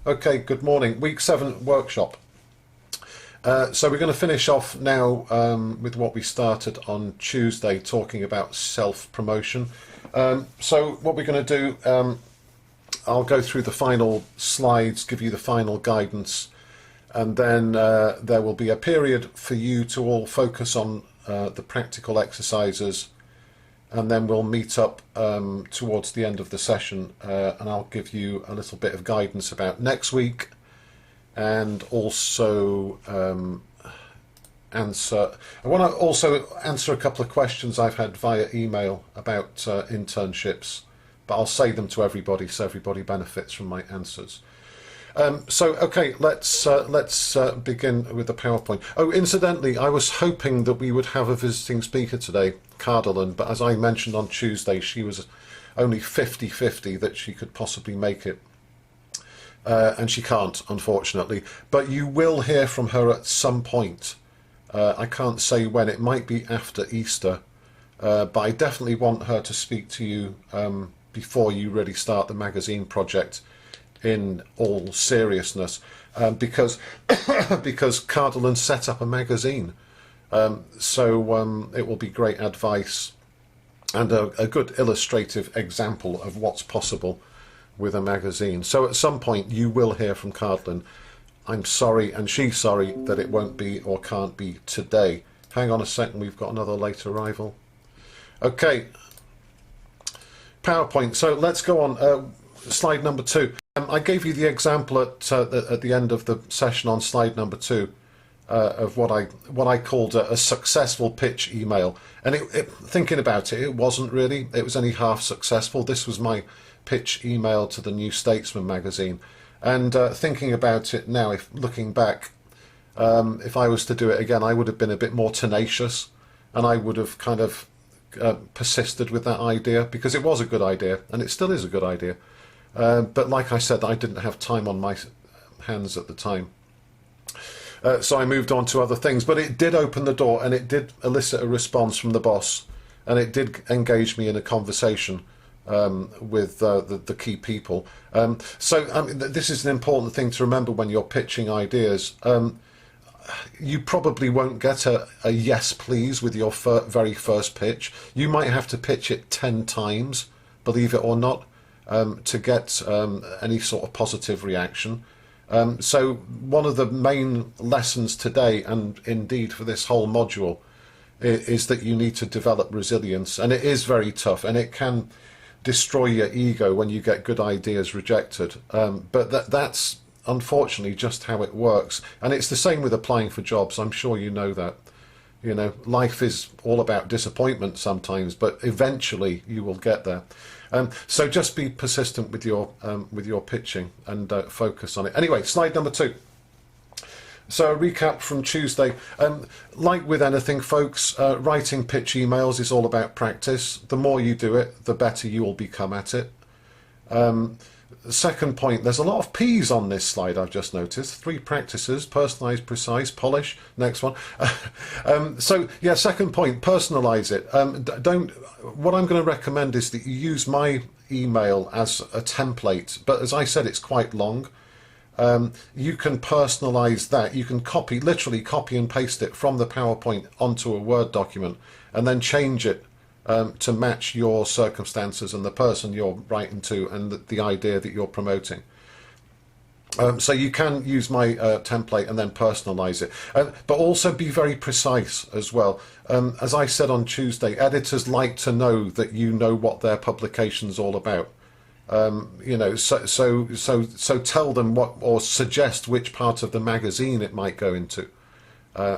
Okay, good morning. Week 7 workshop. So we're going to finish off now with what we started on Tuesday, talking about self-promotion. So what we're going to do, I'll go through the final slides, give you the final guidance, and then there will be a period for you to all focus on the practical exercises, and then we'll meet up towards the end of the session, and I'll give you a little bit of guidance about next week, and also I want to also answer a couple of questions I've had via email about internships, but I'll say them to everybody so everybody benefits from my answers. Okay, let's begin with the PowerPoint. Oh, incidentally, I was hoping that we would have a visiting speaker today, Cardalyn, but as I mentioned on Tuesday, she was only 50-50 that she could possibly make it. And she can't, unfortunately. But you will hear from her at some point. I can't say when. It might be after Easter. But I definitely want her to speak to you before you really start the magazine project in all seriousness. Because Cardalyn set up a magazine. So it will be great advice and a good illustrative example of what's possible with a magazine. So at some point you will hear from Cardalyn. I'm sorry, and she's sorry that it won't be or can't be today. Hang on a second, we've got another late arrival. Okay, PowerPoint. So let's go on. Slide number 2. I gave you the example at the end of the session on slide number 2 of what I called a successful pitch email. And thinking about it, it wasn't really. It was only half successful. This was my pitch email to the New Statesman magazine, and thinking about it now, if looking back, if I was to do it again, I would have been a bit more tenacious, and I would have kind of persisted with that idea, because it was a good idea and it still is a good idea, but like I said, I didn't have time on my hands at the time, so I moved on to other things. But it did open the door, and it did elicit a response from the boss, and it did engage me in a conversation with the key people. So I mean, this is an important thing to remember when you're pitching ideas. You probably won't get a yes please with your very first pitch. You might have to pitch it 10 times, believe it or not, to get any sort of positive reaction. So one of the main lessons today, and indeed for this whole module, is that you need to develop resilience. And it is very tough, and it can destroy your ego when you get good ideas rejected, but that's unfortunately just how it works. And it's the same with applying for jobs. I'm sure you know that. You know, life is all about disappointment sometimes, but eventually you will get there. So just be persistent with your pitching, and focus on it. Anyway, slide number 2. So a recap from Tuesday. Like with anything, folks, writing pitch emails is all about practice. The more you do it, the better you will become at it. Second point, there's a lot of P's on this slide, I've just noticed. 3 practices: personalize, precise, polish. Next one. So yeah, second point, personalize it. What I'm going to recommend is that you use my email as a template, but as I said, it's quite long. You can personalize that. You can literally copy and paste it from the PowerPoint onto a Word document, and then change it to match your circumstances and the person you're writing to, and the idea that you're promoting. So you can use my template and then personalize it, but also be very precise as well. As I said on Tuesday, editors like to know that you know what their publication's all about. You know, so tell them what, or suggest which part of the magazine it might go into,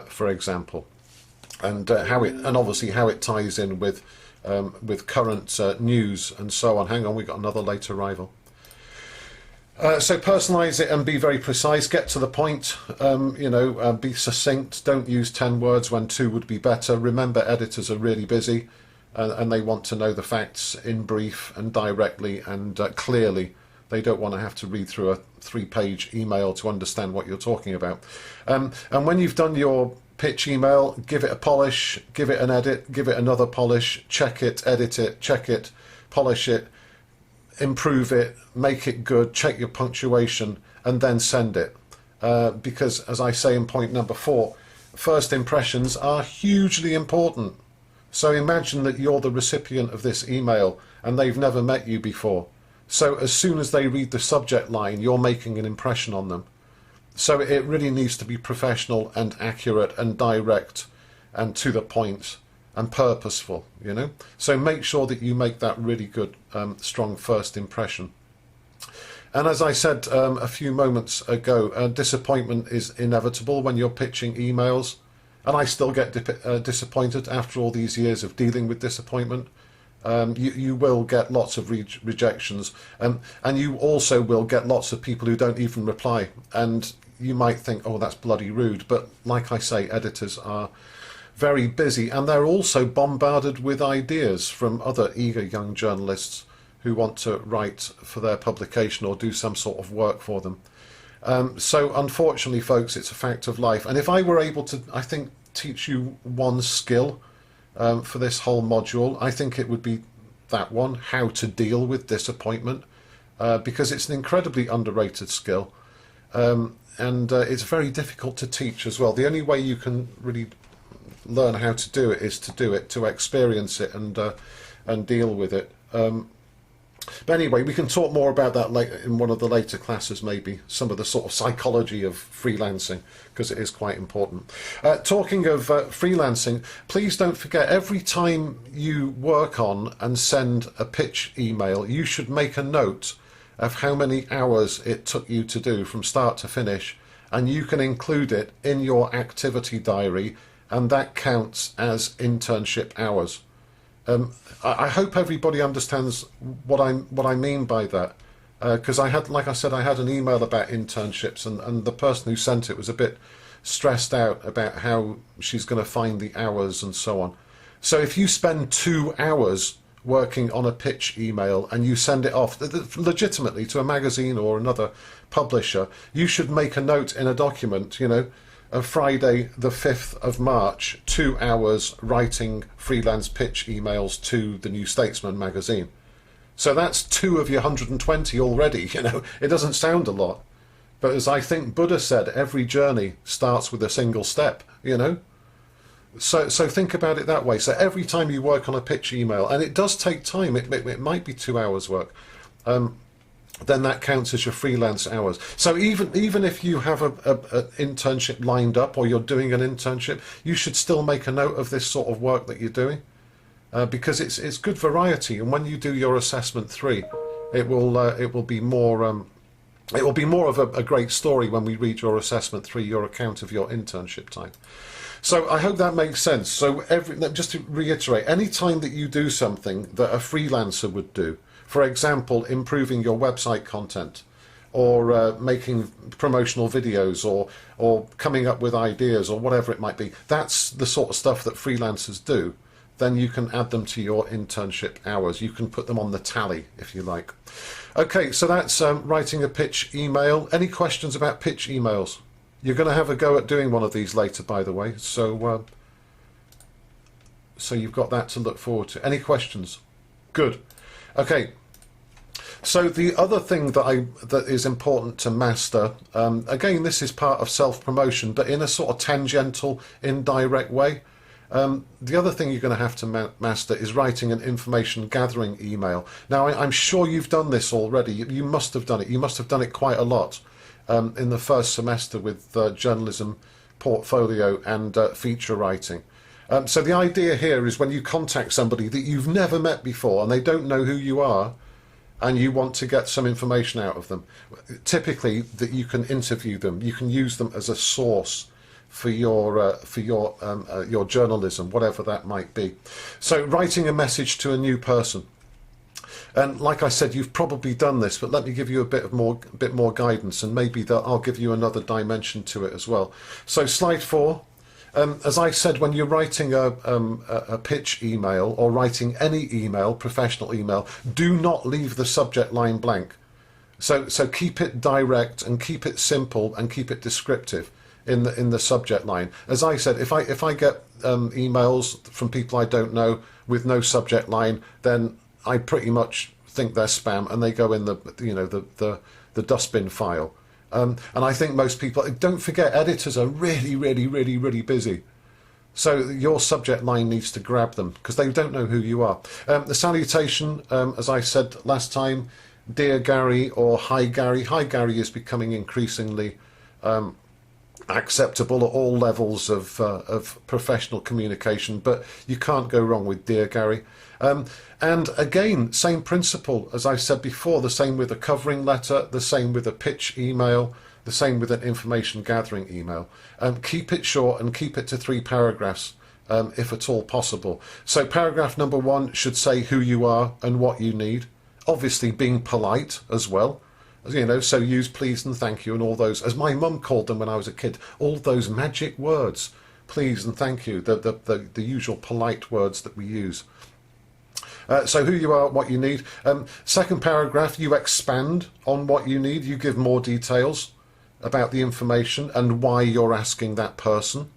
for example, and obviously how it ties in with current news and so on. Hang on, we got another late arrival. So personalize it and be very precise. Get to the point. You know, be succinct. Don't use 10 words when 2 would be better. Remember, editors are really busy. And they want to know the facts in brief and directly and clearly. They don't want to have to read through a 3-page email to understand what you're talking about. And when you've done your pitch email, give it a polish, give it an edit, give it another polish, check it, edit it, check it, polish it, improve it, make it good, check your punctuation, and then send it. Because, as I say in point number 4, first impressions are hugely important. So imagine that you're the recipient of this email and they've never met you before. So as soon as they read the subject line, you're making an impression on them. So it really needs to be professional and accurate and direct and to the point and purposeful, you know. So make sure that you make that really good, strong first impression. And as I said a few moments ago, disappointment is inevitable when you're pitching emails. And I still get disappointed after all these years of dealing with disappointment. You will get lots of rejections, and you also will get lots of people who don't even reply. And you might think, oh, that's bloody rude. But like I say, editors are very busy, and they're also bombarded with ideas from other eager young journalists who want to write for their publication or do some sort of work for them. So unfortunately, folks, it's a fact of life. And if I were able to, I think, teach you one skill for this whole module, I think it would be that one, how to deal with disappointment, because it's an incredibly underrated skill. And it's very difficult to teach as well. The only way you can really learn how to do it is to do it, to experience it and deal with it. But anyway, we can talk more about that later in one of the later classes, maybe, some of the sort of psychology of freelancing, because it is quite important. Talking of freelancing, please don't forget, every time you work on and send a pitch email, you should make a note of how many hours it took you to do from start to finish, and you can include it in your activity diary, and that counts as internship hours. I hope everybody understands what I mean by that, because I had, like I said, I had an email about internships, and the person who sent it was a bit stressed out about how she's going to find the hours and so on. So if you spend 2 hours working on a pitch email and you send it off legitimately to a magazine or another publisher, you should make a note in a document, you know, Friday the 5th of March, 2 hours writing freelance pitch emails to the New Statesman magazine. So that's 2 of your 120 already, you know. It doesn't sound a lot. But as I think Buddha said, every journey starts with a single step, you know. So think about it that way. So every time you work on a pitch email, and it does take time, it might be 2 hours work, then that counts as your freelance hours. So even if you have an internship lined up, or you're doing an internship, you should still make a note of this sort of work that you're doing, because it's good variety. And when you do your assessment 3, it will be more of a great story when we read your assessment 3, your account of your internship time. So I hope that makes sense. So just to reiterate, any time that you do something that a freelancer would do, for example, improving your website content, or making promotional videos, or coming up with ideas, or whatever it might be, that's the sort of stuff that freelancers do. Then you can add them to your internship hours. You can put them on the tally, if you like. Okay, so that's writing a pitch email. Any questions about pitch emails? You're going to have a go at doing one of these later, by the way. So you've got that to look forward to. Any questions? Good. Okay. So the other thing that is important to master, again, this is part of self-promotion, but in a sort of tangential, indirect way. The other thing you're going to have to master is writing an information gathering email. Now, I'm sure you've done this already. You must have done it. You must have done it quite a lot in the first semester with journalism, portfolio, and feature writing. So the idea here is when you contact somebody that you've never met before and they don't know who you are, and you want to get some information out of them, typically that you can interview them, you can use them as a source for your journalism, whatever that might be. So writing a message to a new person, and like I said, you've probably done this, but let me give you a bit more guidance, and maybe I'll give you another dimension to it as well. So slide 4. As I said, when you're writing a pitch email, or writing any email, professional email, do not leave the subject line blank. So keep it direct and keep it simple and keep it descriptive in the subject line. As I said, if I get emails from people I don't know with no subject line, then I pretty much think they're spam and they go in the dustbin file. And I think most people, don't forget, editors are really, really, really, really busy. So your subject line needs to grab them because they don't know who you are. The salutation, as I said last time, Dear Gary or Hi Gary. Hi Gary is becoming increasingly acceptable at all levels of professional communication, but you can't go wrong with Dear Gary. And again, same principle as I said before, the same with a covering letter, the same with a pitch email, the same with an information gathering email. Keep it short and keep it to 3 paragraphs if at all possible. So paragraph number 1 should say who you are and what you need. Obviously being polite as well. You know, so use please and thank you and all those, as my mum called them when I was a kid, all those magic words, please and thank you, the usual polite words that we use. So who you are, what you need. Second paragraph, you expand on what you need. You give more details about the information and why you're asking that person.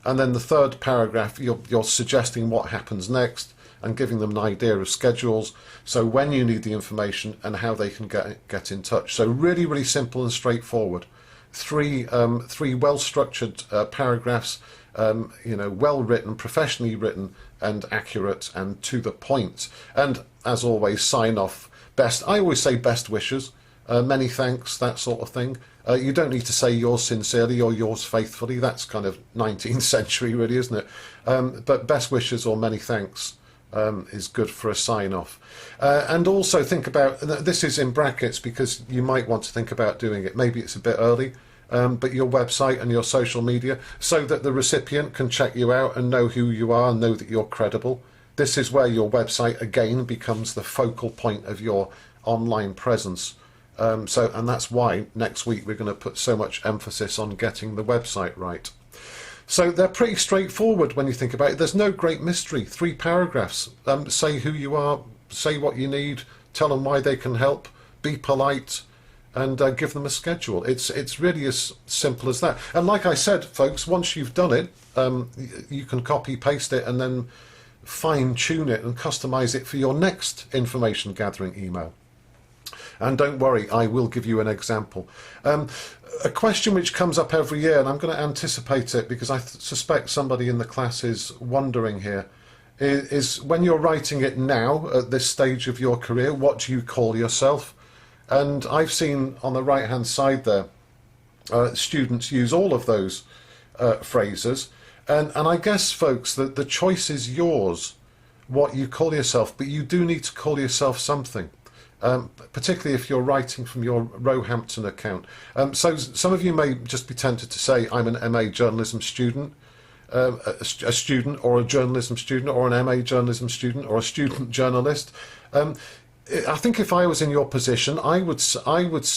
And then the third paragraph, you're suggesting what happens next and giving them an idea of schedules, so when you need the information and how they can get in touch. So really, really simple and straightforward. Three well-structured paragraphs, you know, well written, professionally written and accurate and to the point. And as always, sign off best. I always say best wishes, many thanks, that sort of thing. You don't need to say yours sincerely or yours faithfully. That's kind of 19th century really, isn't it? But best wishes or many thanks is good for a sign-off. And also think about, this is in brackets because you might want to think about doing it. Maybe it's a bit early, but your website and your social media, so that the recipient can check you out and know who you are and know that you're credible. This is where your website again becomes the focal point of your online presence. And that's why next week we're going to put so much emphasis on getting the website right. So they're pretty straightforward when you think about it. There's no great mystery. 3 paragraphs. Say who you are, say what you need, tell them why they can help, be polite, and give them a schedule. It's really as simple as that. And like I said, folks, once you've done it, you can copy, paste it, and then fine-tune it and customize it for your next information gathering email. And don't worry, I will give you an example. A question which comes up every year, and I'm going to anticipate it because I suspect somebody in the class is wondering here, is when you're writing it now, at this stage of your career, what do you call yourself? And I've seen on the right-hand side there, students use all of those phrases. And I guess, folks, that the choice is yours, what you call yourself, but you do need to call yourself something. Particularly if you're writing from your Roehampton account. So some of you may just be tempted to say, I'm an MA journalism student, a student or a journalism student, or an MA journalism student, or a student journalist. I think if I was in your position, I would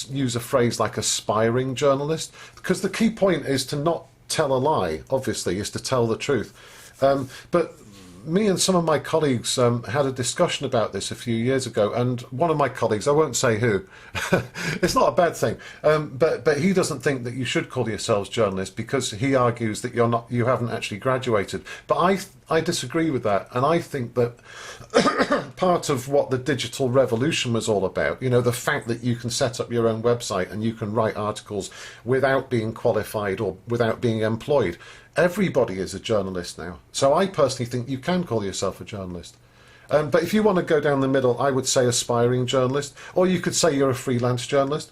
use a phrase like aspiring journalist, because the key point is to not tell a lie, obviously, is to tell the truth. But me and some of my colleagues had a discussion about this a few years ago, and one of my colleagues, I won't say who, it's not a bad thing, but he doesn't think that you should call yourselves journalists because he argues that you haven't actually graduated. But I disagree with that, and I think that part of what the digital revolution was all about, you know, the fact that you can set up your own website and you can write articles without being qualified or without being employed. Everybody is a journalist now. So I personally think you can call yourself a journalist. But if you want to go down the middle, I would say aspiring journalist, or you could say you're a freelance journalist.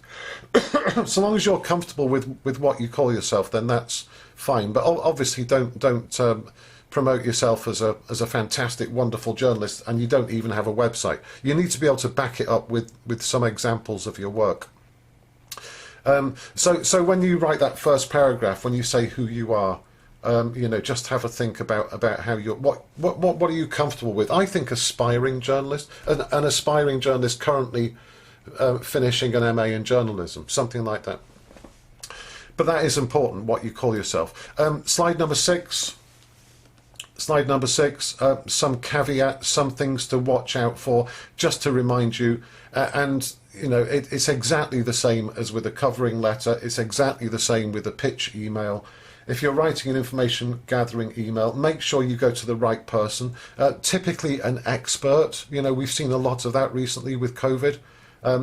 So long as you're comfortable with what you call yourself, then that's fine. But obviously don't promote yourself as a fantastic, wonderful journalist, and you don't even have a website. You need to be able to back it up with some examples of your work. So when you write that first paragraph, when you say who you are, you know, just have a think about how you're, what are you comfortable with? I think aspiring journalist, an aspiring journalist currently finishing an MA in journalism, something like that. But that is important, what you call yourself. Slide number 6. Slide number 6, some caveats, some things to watch out for, just to remind you. And, you know, it's exactly the same as with a covering letter. It's exactly the same with a pitch email. If you're writing an information gathering email, make sure you go to the right person. Typically an expert. You know, we've seen a lot of that recently with COVID.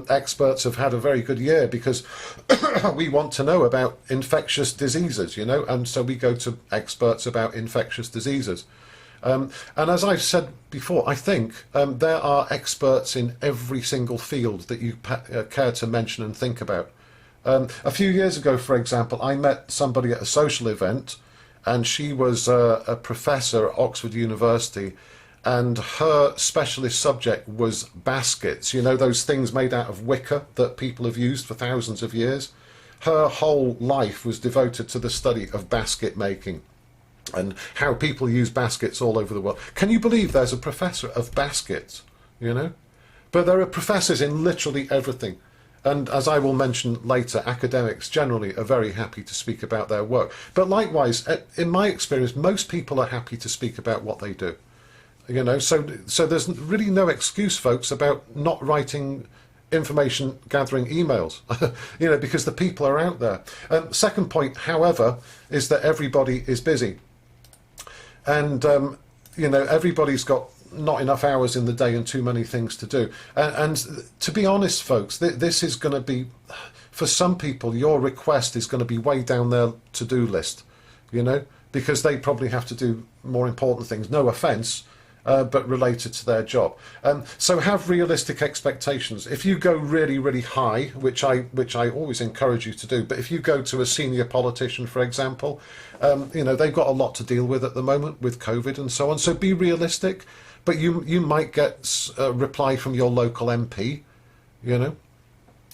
experts have had a very good year because we want to know about infectious diseases, you know, and so we go to experts about infectious diseases. And as I've said before, I think there are experts in every single field that you care to mention and think about. A few years ago, for example, I met somebody at a social event, and she was a professor at Oxford University, and her specialist subject was baskets, you know, those things made out of wicker that people have used for thousands of years. Her whole life was devoted to the study of basket making and how people use baskets all over the world. Can you believe there's a professor of baskets, you know? But there are professors in literally everything. And as I will mention later, academics generally are very happy to speak about their work. But likewise, in my experience, most people are happy to speak about what they do. You know, so there's really no excuse, folks, about not writing information gathering emails, you know, because the people are out there. Second point, however, is that everybody is busy. And, you know, everybody's got not enough hours in the day and too many things to do. And to be honest, folks, this is going to be, for some people, your request is going to be way down their to-do list, you know, because they probably have to do more important things. No offence. But related to their job. So have realistic expectations. If you go really, really high, which I always encourage you to do, but if you go to a senior politician, for example, you know, they've got a lot to deal with at the moment with COVID and so on. So be realistic, but you might get a reply from your local MP, you know.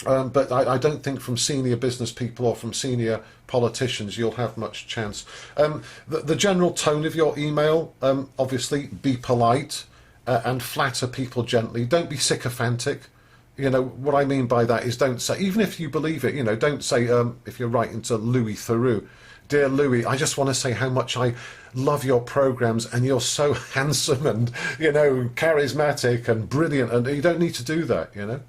But I don't think from senior business people or from senior politicians you'll have much chance. The general tone of your email, obviously be polite and flatter people gently. Don't be sycophantic. You know, what I mean by that is don't say, even if you believe it, you know, don't say, if you're writing to Louis Theroux, "Dear Louis, I just want to say how much I love your programs and you're so handsome and, you know, charismatic and brilliant," and you don't need to do that, you know.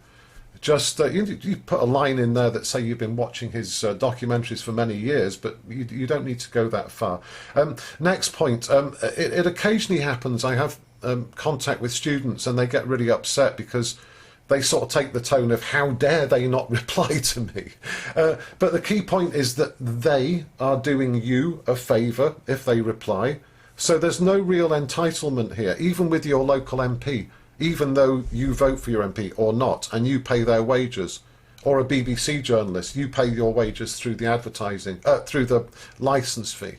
Just you put a line in there that say you've been watching his documentaries for many years, but you don't need to go that far. Next point, it occasionally happens, I have contact with students and they get really upset because they sort of take the tone of how dare they not reply to me. But the key point is that they are doing you a favour if they reply. So there's no real entitlement here, even with your local MP. Even though you vote for your MP or not, and you pay their wages, or a BBC journalist, you pay your wages through the advertising, through the licence fee.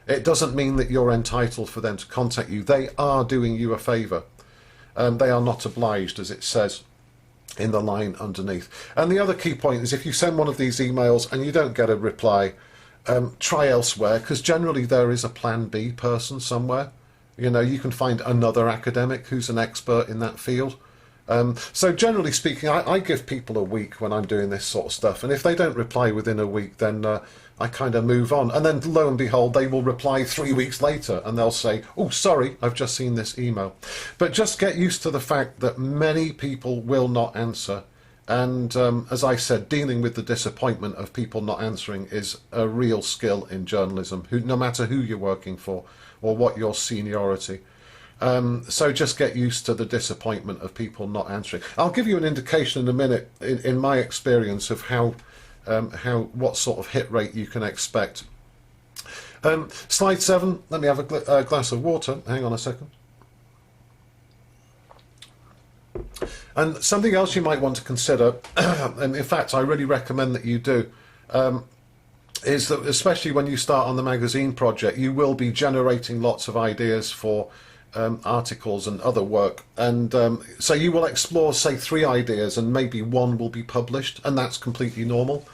It doesn't mean that you're entitled for them to contact you. They are doing you a favour. They are not obliged, as it says in the line underneath. And the other key point is if you send one of these emails and you don't get a reply, try elsewhere, because generally there is a plan B person somewhere. You know, you can find another academic who's an expert in that field. So generally speaking, I give people a week when I'm doing this sort of stuff. And if they don't reply within a week, then I kind of move on. And then lo and behold, they will reply 3 weeks later and they'll say, "Oh, sorry, I've just seen this email." But just get used to the fact that many people will not answer. And as I said, dealing with the disappointment of people not answering is a real skill in journalism, no matter who you're working for or what your seniority. So just get used to the disappointment of people not answering. I'll give you an indication in a minute, in my experience, of what sort of hit rate you can expect. Slide 7. Let me have a glass of water. Hang on a second. And something else you might want to consider, and in fact I really recommend that you do, is that especially when you start on the magazine project, you will be generating lots of ideas for articles and other work, and so you will explore, say, 3 ideas and maybe 1 will be published, and that's completely normal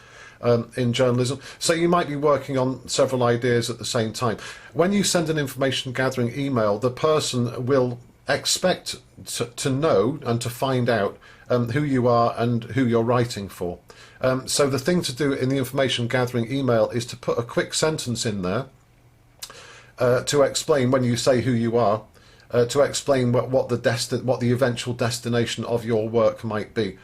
in journalism. So you might be working on several ideas at the same time. When you send an information gathering email, the person will expect to know and to find out who you are and who you're writing for. So the thing to do in the information gathering email is to put a quick sentence in there to explain, when you say who you are, to explain what the eventual destination of your work might be.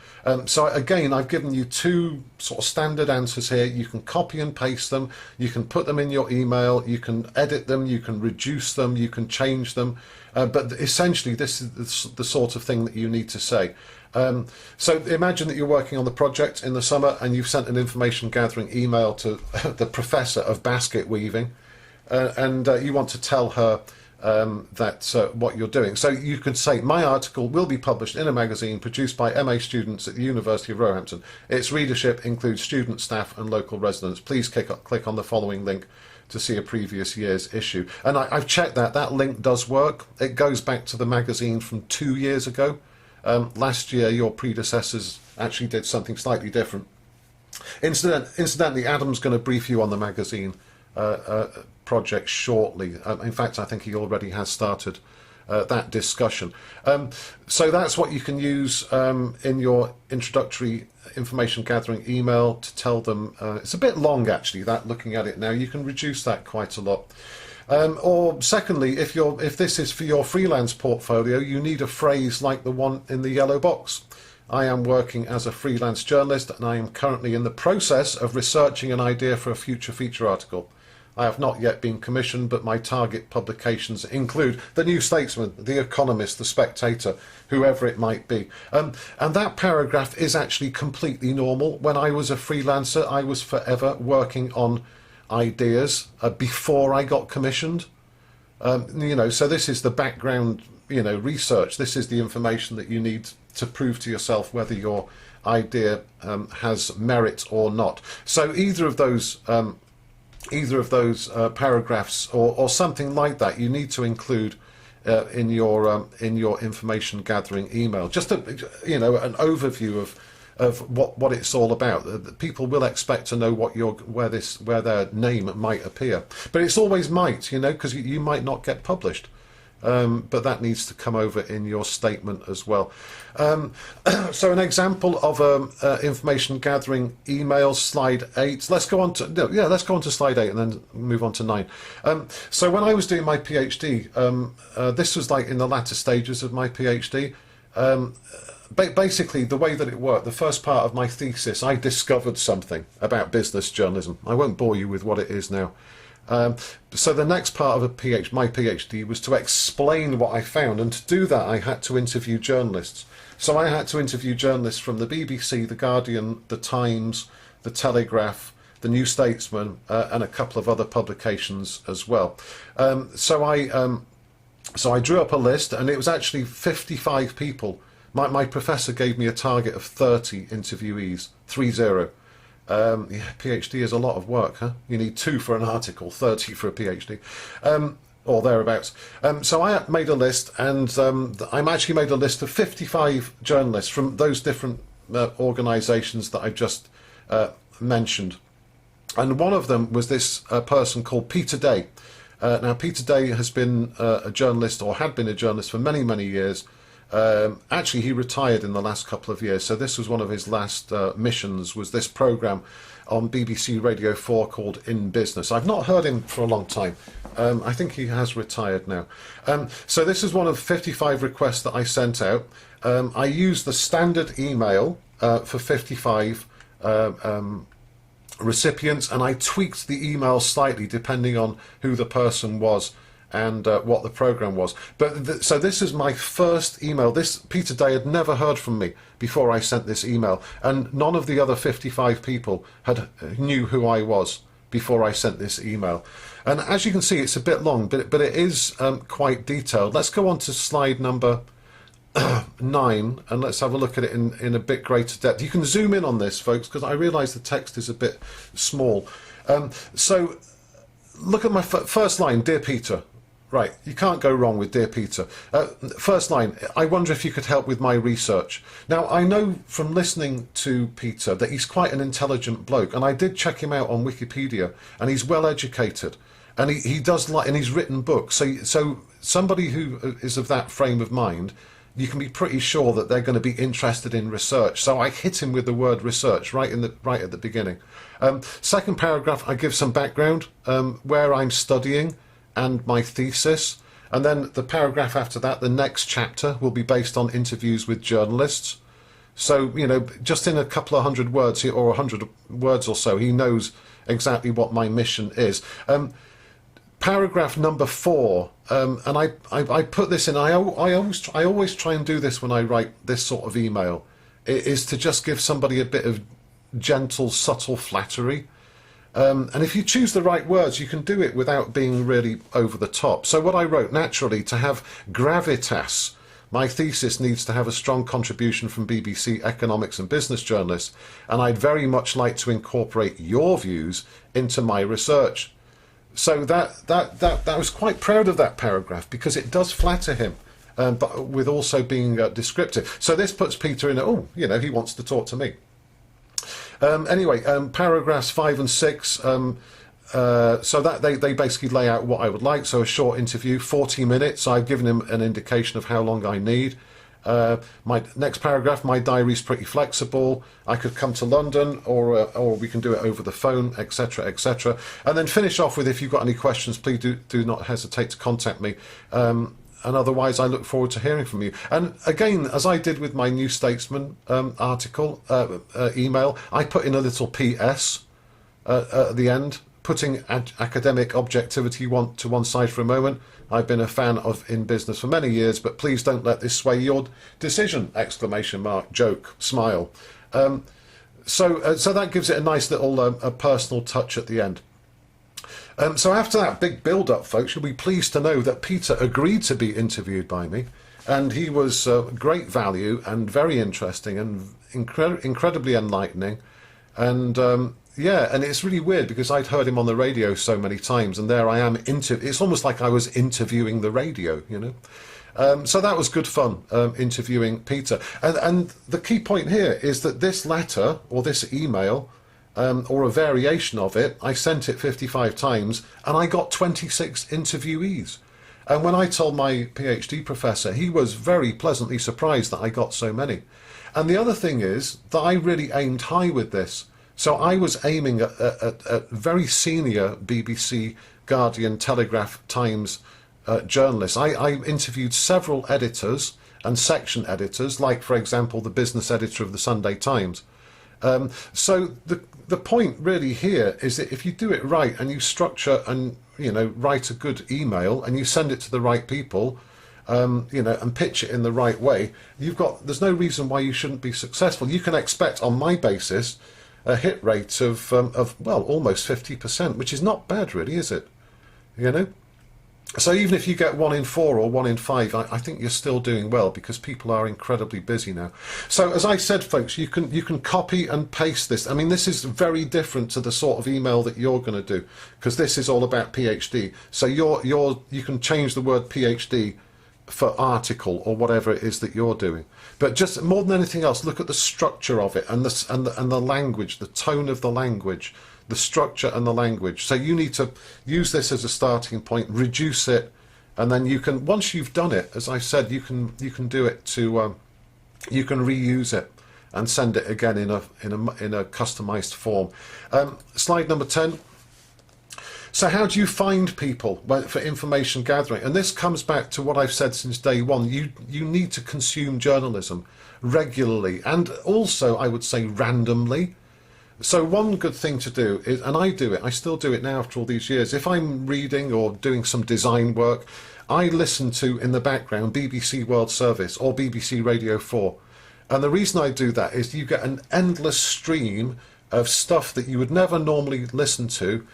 So again, I've given you 2 sort of standard answers here. You can copy and paste them, you can put them in your email, you can edit them, you can reduce them, you can change them, but essentially this is the sort of thing that you need to say. So imagine that you're working on the project in the summer and you've sent an information gathering email to the professor of basket weaving, and you want to tell her that what you're doing. So you could say, my article will be published in a magazine produced by MA students at the University of Roehampton. Its readership includes students, staff and local residents. Please click on the following link to see a previous year's issue. And I've checked that link does work. It goes back to the magazine from 2 years ago. Last year your predecessors actually did something slightly different. Incidentally, Adam's going to brief you on the magazine project shortly. In fact, I think he already has started that discussion. So that's what you can use in your introductory information gathering email to tell them. It's a bit long actually, that, looking at it now. You can reduce that quite a lot. Or secondly, if this is for your freelance portfolio, you need a phrase like the one in the yellow box. I am working as a freelance journalist and I am currently in the process of researching an idea for a future feature article. I have not yet been commissioned, but my target publications include the New Statesman, the Economist, the Spectator, whoever it might be. And that paragraph is actually completely normal. When I was a freelancer, I was forever working on ideas before I got commissioned. So this is the background, research. This is the information that you need to prove to yourself whether your idea has merit or not. So either of those paragraphs or something like that, you need to include in your information gathering email. Just an overview of what it's all about. People will expect to know where their name might appear, but it's always might, because you might not get published. But that needs to come over in your statement as well. So an example of information gathering email, slide 8. Let's go on to slide 8 and then move on to 9. So when I was doing my PhD, this was like in the latter stages of my PhD. Basically, the way that it worked, the first part of my thesis, I discovered something about business journalism. I won't bore you with what it is now. So the next part of my PhD was to explain what I found, and to do that I had to interview journalists. So I had to interview journalists from the BBC, the Guardian, the Times, the Telegraph, the New Statesman, and a couple of other publications as well. So I drew up a list, and it was actually 55 people. My professor gave me a target of 30 interviewees, 30. PhD is a lot of work, huh? You need 2 for an article, 30 for a PhD, or thereabouts. So I made a list, and I actually made a list of 55 journalists from those different organisations that I just mentioned. And one of them was this person called Peter Day. Now, Peter Day has been a journalist, or had been a journalist, for many, many years. Actually, he retired in the last couple of years, so this was one of his last missions, was this programme on BBC Radio 4 called In Business. I've not heard him for a long time. I think he has retired now. So this is one of 55 requests that I sent out. I used the standard email for 55 recipients, and I tweaked the email slightly depending on who the person was and what the program was. But so this is my first email. This Peter Day had never heard from me before I sent this email, and none of the other 55 people knew who I was before I sent this email. And as you can see, it's a bit long, but it is quite detailed. Let's go on to slide number 9, and let's have a look at it in a bit greater depth. You can zoom in on this, folks, because I realise the text is a bit small. So look at my first line, Dear Peter. Right, you can't go wrong with Dear Peter. First line, I wonder if you could help with my research. Now, I know from listening to Peter that he's quite an intelligent bloke, and I did check him out on Wikipedia, and he's well educated, and he does and he's written books. So somebody who is of that frame of mind, you can be pretty sure that they're going to be interested in research. So I hit him with the word research right at the beginning. Second paragraph, I give some background, where I'm studying, and my thesis, and then the paragraph after that, the next chapter, will be based on interviews with journalists. So, just in a couple of hundred words or 100 words or so, he knows exactly what my mission is. paragraph number 4, and I put this in. I always try and do this when I write this sort of email, is to just give somebody a bit of gentle, subtle flattery. And if you choose the right words, you can do it without being really over the top. So what I wrote, naturally, to have gravitas, my thesis needs to have a strong contribution from BBC economics and business journalists, and I'd very much like to incorporate your views into my research. So that I was quite proud of that paragraph, because it does flatter him, but with also being descriptive. So this puts Peter in, oh, you know, he wants to talk to me. Anyway, paragraphs 5 and 6, so that they basically lay out what I would like. So a short interview, 40 minutes. I've given him an indication of how long I need. My next paragraph, my diary's pretty flexible. I could come to London, or we can do it over the phone, etc., etc. And then finish off with, if you've got any questions, please do not hesitate to contact me. And otherwise, I look forward to hearing from you. And again, as I did with my New Statesman article, email, I put in a little PS at the end, putting academic objectivity to one side for a moment. I've been a fan of In Business for many years, but please don't let this sway your decision! Exclamation mark, joke, smile. So that gives it a nice little a personal touch at the end. So after that big build-up, folks, you'll be pleased to know that Peter agreed to be interviewed by me, and he was great value and very interesting and incredibly enlightening. And yeah, and it's really weird because I'd heard him on the radio so many times, and there I am. It's almost like I was interviewing the radio, you know. So that was good fun, interviewing Peter. And the key point here is that this letter, or this email, or a variation of it, I sent it 55 times, and I got 26 interviewees. And when I told my PhD professor, he was very pleasantly surprised that I got so many. And the other thing is that I really aimed high with this. So I was aiming at very senior BBC, Guardian, Telegraph, Times journalists. I interviewed several editors and section editors, like, for example, the business editor of the Sunday Times. So the point really here is that if you do it right and you structure and, you know, write a good email and you send it to the right people, you know, and pitch it in the right way, there's no reason why you shouldn't be successful. You can expect, on my basis, a hit rate of well, almost 50%, which is not bad, really, is it? You know? So even if you get 1 in 4 or 1 in 5, I think you're still doing well, because people are incredibly busy now. So as I said, folks, you can copy and paste this. I mean, this is very different to the sort of email that you're going to do, because this is all about PhD. So you can change the word PhD for article or whatever it is that you're doing. But just more than anything else, look at the structure of it and the language, the tone of the language, the structure and the language. So you need to use this as a starting point, reduce it, and then you can, once you've done it, as I said, you can do it to you can reuse it and send it again in a customized form. Slide number 10. So how do you find people for information gathering? And this comes back to what I've said since day one. You need to consume journalism regularly, and also, I would say, randomly. So one good thing to do is, and I do it, I still do it now after all these years, if I'm reading or doing some design work, I listen to, in the background, BBC World Service or BBC Radio 4. And the reason I do that is you get an endless stream of stuff that you would never normally listen to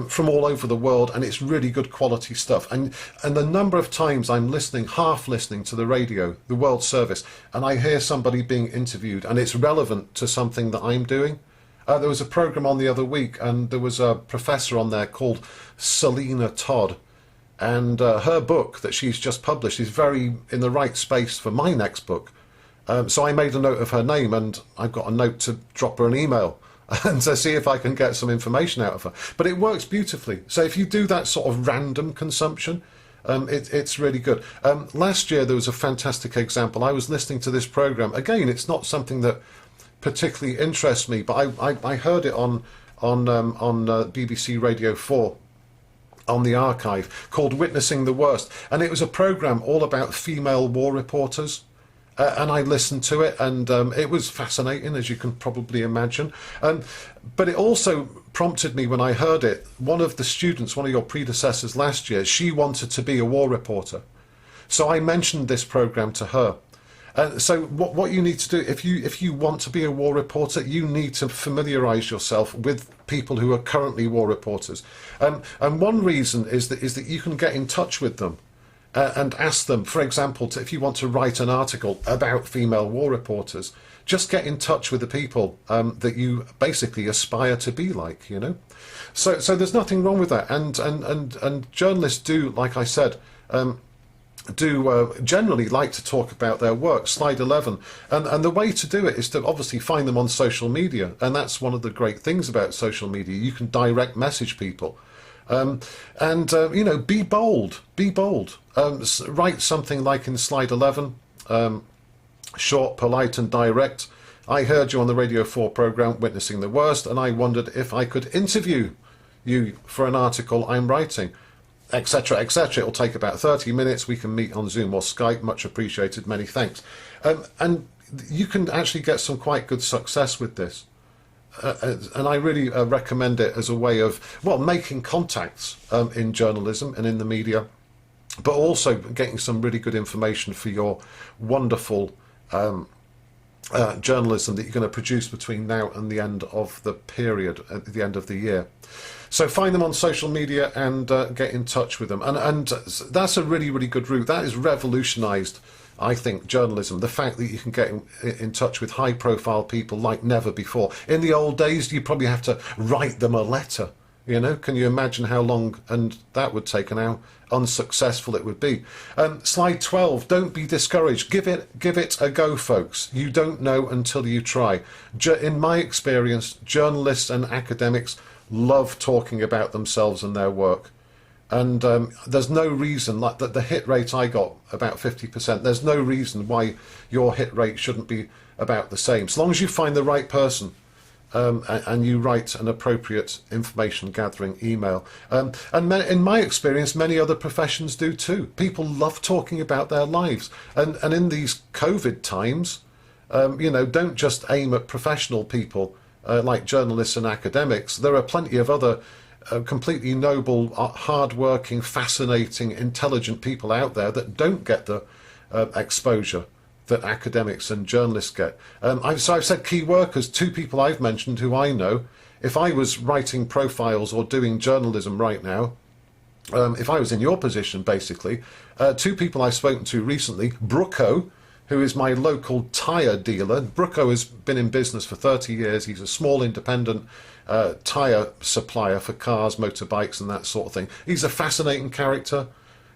from all over the world, and it's really good quality stuff. And the number of times I'm half listening to the radio, the World Service, and I hear somebody being interviewed, and it's relevant to something that I'm doing. There was a program on the other week, and there was a professor on there called Selina Todd, and her book that she's just published is very in the right space for my next book. So I made a note of her name, and I've got a note to drop her an email and to see if I can get some information out of her. But it works beautifully. So if you do that sort of random consumption, it's really good. Last year there was a fantastic example. I was listening to this program. Again, it's not something that particularly interests me, but I heard it on BBC Radio 4 on the archive, called Witnessing the Worst, and it was a program all about female war reporters. and I listened to it, and it was fascinating, as you can probably imagine. But it also prompted me when I heard it. One of the students, one of your predecessors last year, she wanted to be a war reporter. So I mentioned this program to her. So what you need to do, if you want to be a war reporter, you need to familiarise yourself with people who are currently war reporters. And one reason is that you can get in touch with them and ask them, for example, if you want to write an article about female war reporters, just get in touch with the people that you basically aspire to be like, you know. So there's nothing wrong with that. And journalists do, like I said, generally like to talk about their work. Slide 11, and the way to do it is to obviously find them on social media, and that's one of the great things about social media. You can direct message people, you know, be bold, write something like in slide 11, short, polite and direct. I heard you on the Radio 4 programme Witnessing the Worst, and I wondered if I could interview you for an article I'm writing, etc., etc. It'll take about 30 minutes. We can meet on Zoom or Skype. Much appreciated. Many thanks. And you can actually get some quite good success with this. And I really recommend it as a way of, well, making contacts in journalism and in the media, but also getting some really good information for your wonderful journalism that you're going to produce between now and the end of the period, at the end of the year. So find them on social media and get in touch with them. And that's a really, really good route. That has revolutionised, I think, journalism. The fact that you can get in touch with high-profile people like never before. In the old days, you probably have to write them a letter. You know, can you imagine how long and that would take and how unsuccessful it would be? Slide 12, don't be discouraged. Give it a go, folks. You don't know until you try. In my experience, journalists and academics love talking about themselves and their work. And there's no reason, like the hit rate I got, about 50%, there's no reason why your hit rate shouldn't be about the same. As long as you find the right person and you write an appropriate information gathering email. And in my experience, many other professions do too. People love talking about their lives. And in these COVID times, you know, don't just aim at professional people like journalists and academics. There are plenty of other completely noble, hard-working, fascinating, intelligent people out there that don't get the exposure that academics and journalists get. So I've said key workers, two people I've mentioned who I know. If I was writing profiles or doing journalism right now, if I was in your position, basically, two people I've spoken to recently, Brooko, who is my local tyre dealer. Brooko has been in business for 30 years. He's a small independent tyre supplier for cars, motorbikes and that sort of thing. He's a fascinating character.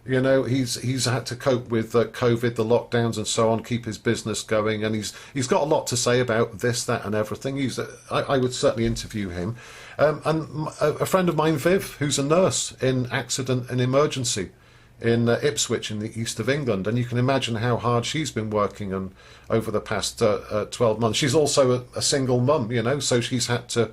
You know, he's had to cope with COVID, the lockdowns and so on, keep his business going. And he's got a lot to say about this, that and everything. I would certainly interview him. And a friend of mine, Viv, who's a nurse in accident and emergency in Ipswich in the east of England, and you can imagine how hard she's been working and over the past 12 months. She's also a single mum, you know, so she's had to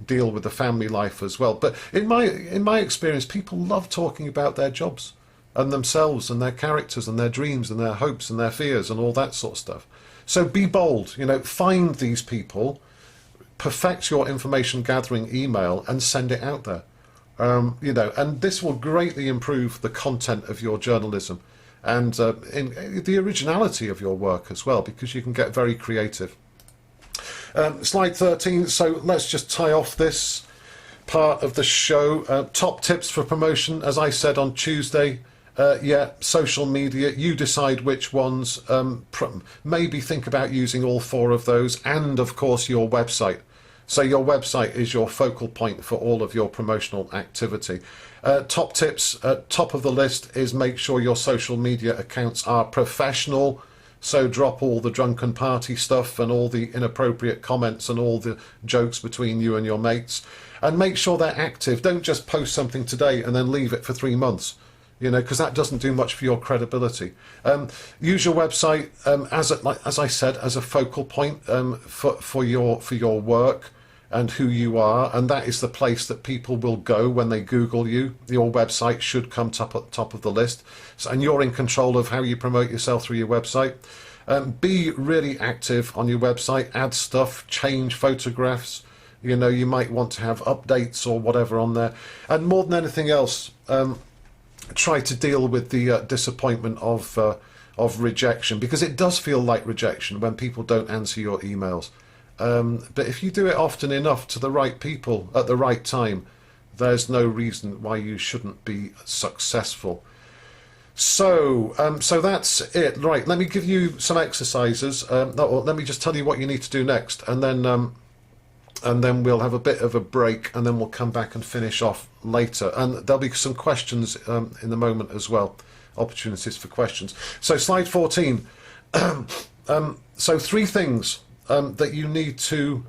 deal with the family life as well. But in my experience, people love talking about their jobs and themselves and their characters and their dreams and their hopes and their fears and all that sort of stuff. So be bold, you know, find these people, perfect your information gathering email and send it out there. You know, and this will greatly improve the content of your journalism and in the originality of your work as well, because you can get very creative. Slide 13, so let's just tie off this part of the show. Top tips for promotion, as I said on Tuesday. Yeah, social media, you decide which ones. Maybe think about using all four of those, and of course your website. So your website is your focal point for all of your promotional activity. Top tips, top of the list is make sure your social media accounts are professional. So drop all the drunken party stuff and all the inappropriate comments and all the jokes between you and your mates. And make sure they're active. Don't just post something today and then leave it for 3 months. You know, because that doesn't do much for your credibility. Use your website as I said, as a focal point for your work and who you are, and that is the place that people will go when they Google you. Your website should come top of the list, and you're in control of how you promote yourself through your website. Be really active on your website, add stuff, change photographs. You know, you might want to have updates or whatever on there. And more than anything else, try to deal with the disappointment of rejection, because it does feel like rejection when people don't answer your emails. But if you do it often enough to the right people at the right time, there's no reason why you shouldn't be successful. So that's it. Right, let me give you some exercises. Let me just tell you what you need to do next, and then we'll have a bit of a break, and then we'll come back and finish off later. And there'll be some questions in the moment as well, opportunities for questions. So slide 14. So 3 things that you need to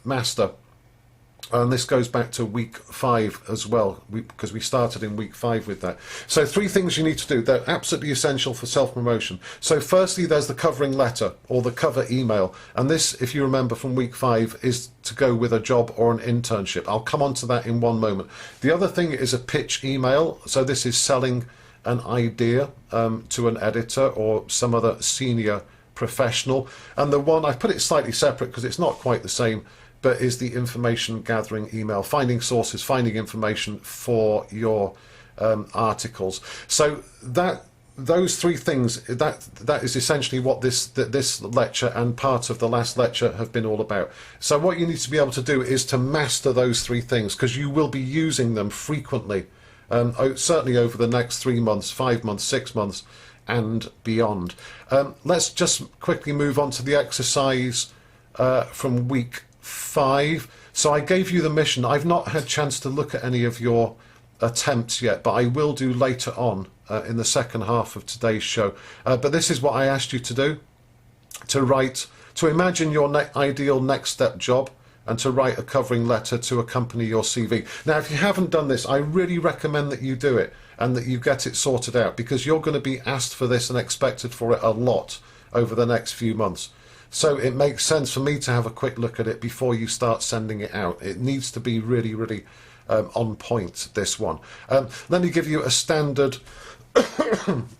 master. And this goes back to week 5 as well, because we started in week 5 with that. So 3 things you need to do. They're absolutely essential for self-promotion. So firstly, there's the covering letter or the cover email. And this, if you remember from week 5, is to go with a job or an internship. I'll come on to that in one moment. The other thing is a pitch email. So this is selling an idea to an editor or some other senior professional. And the one, I've put it slightly separate because it's not quite the same, but is the information gathering email, finding sources, finding information for your articles. So those 3 things, that is essentially what this lecture and part of the last lecture have been all about. So what you need to be able to do is to master those 3 things, because you will be using them frequently, certainly over the next 3 months, 5 months, 6 months, and beyond. Let's just quickly move on to the exercise from week 5. So I gave you the mission. I've not had a chance to look at any of your attempts yet, but I will do later on in the second half of today's show. But this is what I asked you to do: to imagine your ideal next step job, and to write a covering letter to accompany your CV. Now, if you haven't done this, I really recommend that you do it and that you get it sorted out, because you're going to be asked for this and expected for it a lot over the next few months. So it makes sense for me to have a quick look at it before you start sending it out. It needs to be really, really on point, this one. Let me give you a standard,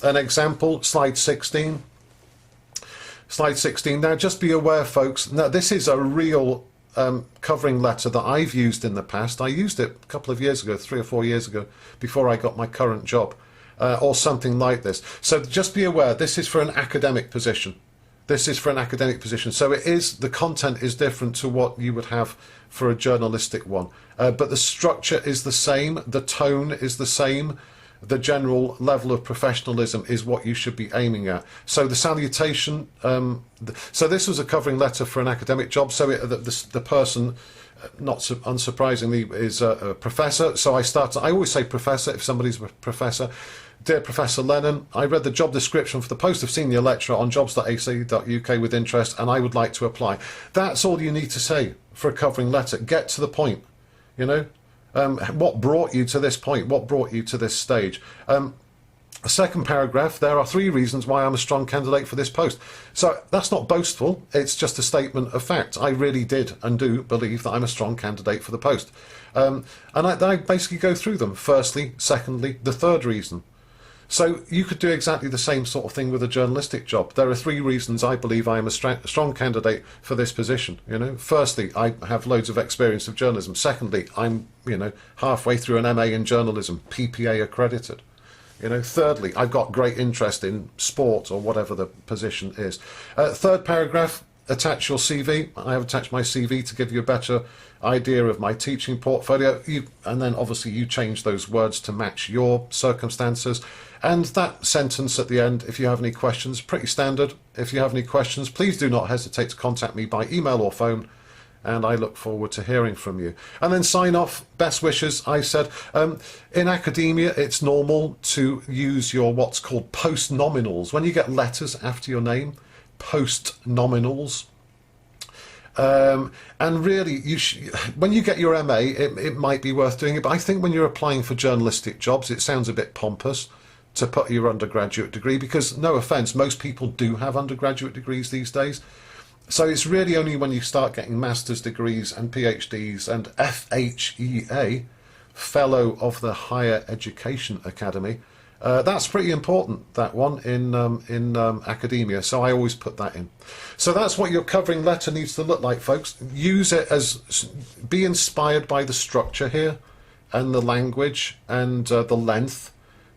an example, slide 16. Slide 16. Now, just be aware, folks, now this is a real covering letter that I've used in the past. I used it a couple of years ago, 3 or 4 years ago, before I got my current job, or something like this. So just be aware, this is for an academic position. This is for an academic position. So it is, the content is different to what you would have for a journalistic one. But the structure is the same, the tone is the same, the general level of professionalism is what you should be aiming at. So the salutation, so this was a covering letter for an academic job. So the person, not unsurprisingly, is a professor. So I always say professor if somebody's a professor. Dear Professor Lennon, I read the job description for the post of senior lecturer on jobs.ac.uk with interest, and I would like to apply. That's all you need to say for a covering letter. Get to the point, you know. What brought you to this point? What brought you to this stage? A second paragraph, there are 3 reasons why I'm a strong candidate for this post. So that's not boastful, it's just a statement of fact. I really did and do believe that I'm a strong candidate for the post. And I basically go through them. Firstly, secondly, the third reason. So you could do exactly the same sort of thing with a journalistic job. There are 3 reasons I believe I am a strong candidate for this position. You know, firstly, I have loads of experience of journalism. Secondly, I'm, you know, halfway through an MA in journalism, PPA accredited. You know, thirdly, I've got great interest in sport or whatever the position is. Third paragraph, attach your CV. I have attached my CV to give you a better idea of my teaching portfolio. And then obviously you change those words to match your circumstances. And that sentence at the end, if you have any questions, pretty standard. If you have any questions, please do not hesitate to contact me by email or phone, and I look forward to hearing from you. And then sign off, best wishes. I said, in academia, it's normal to use your what's called post-nominals. When you get letters after your name, post-nominals. And really, when you get your MA, it might be worth doing it, but I think when you're applying for journalistic jobs, it sounds a bit pompous to put your undergraduate degree, because, no offence, most people do have undergraduate degrees these days. So it's really only when you start getting master's degrees and PhDs and FHEA, Fellow of the Higher Education Academy, That's pretty important, that one, in academia, so I always put that in. So that's what your covering letter needs to look like, folks. Use it as, be inspired by the structure here and the language and the length.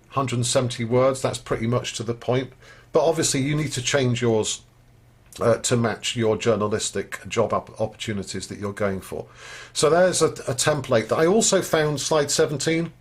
170 words, that's pretty much to the point. But obviously you need to change yours to match your journalistic job opportunities that you're going for. So there's a template that I also found, slide 17,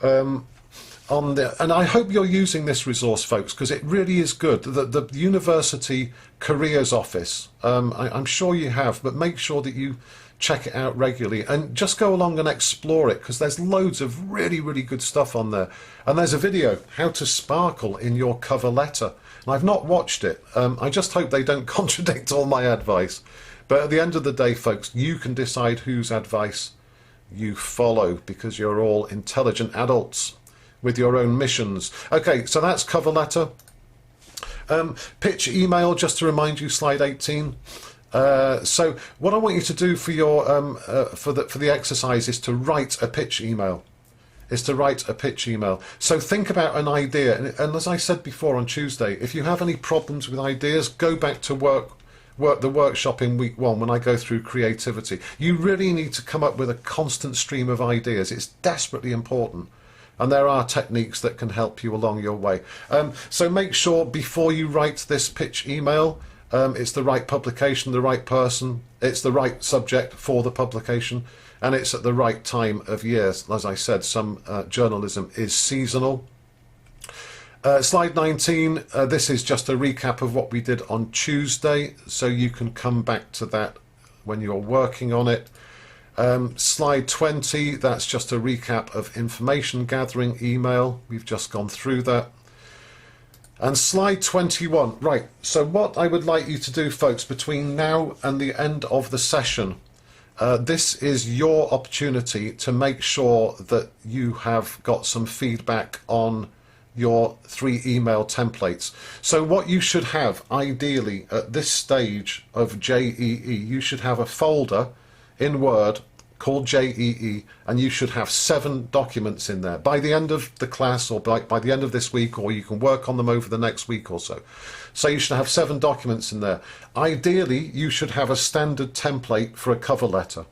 on there, and I hope you're using this resource, folks, because it really is good. The University Careers Office, I'm sure you have, but make sure that you check it out regularly and just go along and explore it, because there's loads of really, really good stuff on there. And there's a video, how to sparkle in your cover letter. And I've not watched it. I just hope they don't contradict all my advice. But at the end of the day, folks, you can decide whose advice you follow, because you're all intelligent adults with your own missions. Okay, so that's cover letter. Pitch email, just to remind you, slide 18. So what I want you to do for your for the exercise is to write a pitch email. So think about an idea, and as I said before on Tuesday, if you have any problems with ideas, go back to the workshop in week 1 when I go through creativity. You really need to come up with a constant stream of ideas. It's desperately important. And there are techniques that can help you along your way. So make sure before you write this pitch email, it's the right publication, the right person, it's the right subject for the publication, and it's at the right time of year. As I said, some journalism is seasonal. Slide 19, this is just a recap of what we did on Tuesday, so you can come back to that when you're working on it. Slide 20, that's just a recap of information gathering email. We've just gone through that. And slide 21, right, so what I would like you to do, folks, between now and the end of the session, this is your opportunity to make sure that you have got some feedback on your 3 email templates. So what you should have, ideally, at this stage of JEE, you should have a folder in Word called JEE, and you should have 7 documents in there by the end of the class, or by the end of this week, or you can work on them over the next week or so. So you should have 7 documents in there. Ideally, you should have a standard template for a cover letter.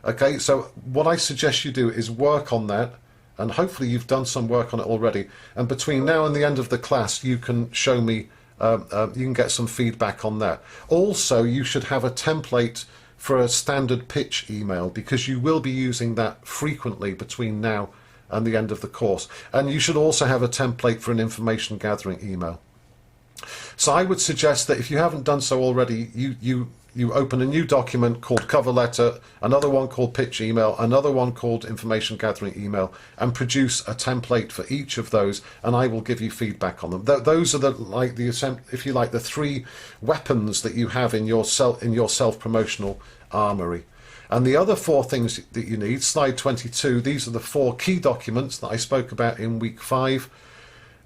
Okay, so what I suggest you do is work on that, and hopefully you've done some work on it already, and between now and the end of the class you can show me, you can get some feedback on that. Also, you should have a template for a standard pitch email, because you will be using that frequently between now and the end of the course. And you should also have a template for an information gathering email. So I would suggest that if you haven't done so already, you open a new document called cover letter, another one called pitch email, another one called information gathering email, and produce a template for each of those, and I will give you feedback on them. Those are if you like, the 3 weapons that you have in your self-promotional armory. And the other 4 things that you need, slide 22, these are the 4 key documents that I spoke about in week 5.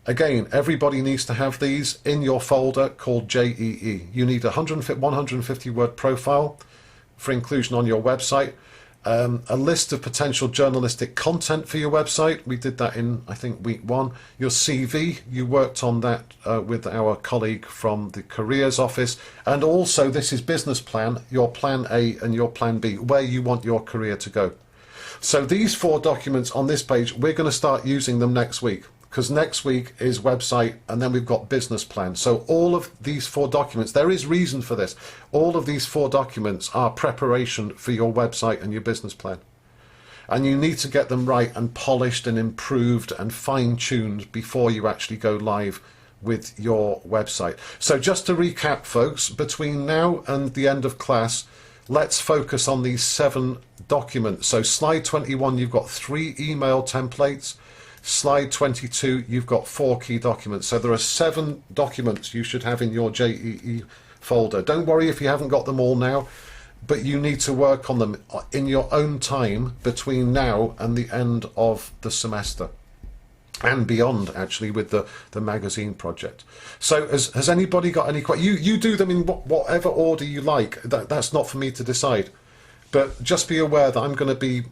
Again, everybody needs to have these in your folder called JEE. You need a 150 word profile for inclusion on your website, a list of potential journalistic content for your website. We did that in, I think, week 1. Your CV, you worked on that with our colleague from the Careers Office. And also, this is business plan, your plan A and your plan B, where you want your career to go. So these 4 documents on this page, we're going to start using them next week, because next week is website, and then we've got business plan. So all of these 4 documents, there is reason for this. All of these 4 documents are preparation for your website and your business plan. And you need to get them right and polished and improved and fine-tuned before you actually go live with your website. So just to recap, folks, between now and the end of class, let's focus on these 7 documents. So slide 21, you've got 3 email templates. Slide 22, you've got 4 key documents. So there are 7 documents you should have in your JEE folder. Don't worry if you haven't got them all now, but you need to work on them in your own time between now and the end of the semester, and beyond, actually, with the magazine project. So has anybody got any questions? You do them in whatever order you like. That's not for me to decide. But just be aware that I'm going to be,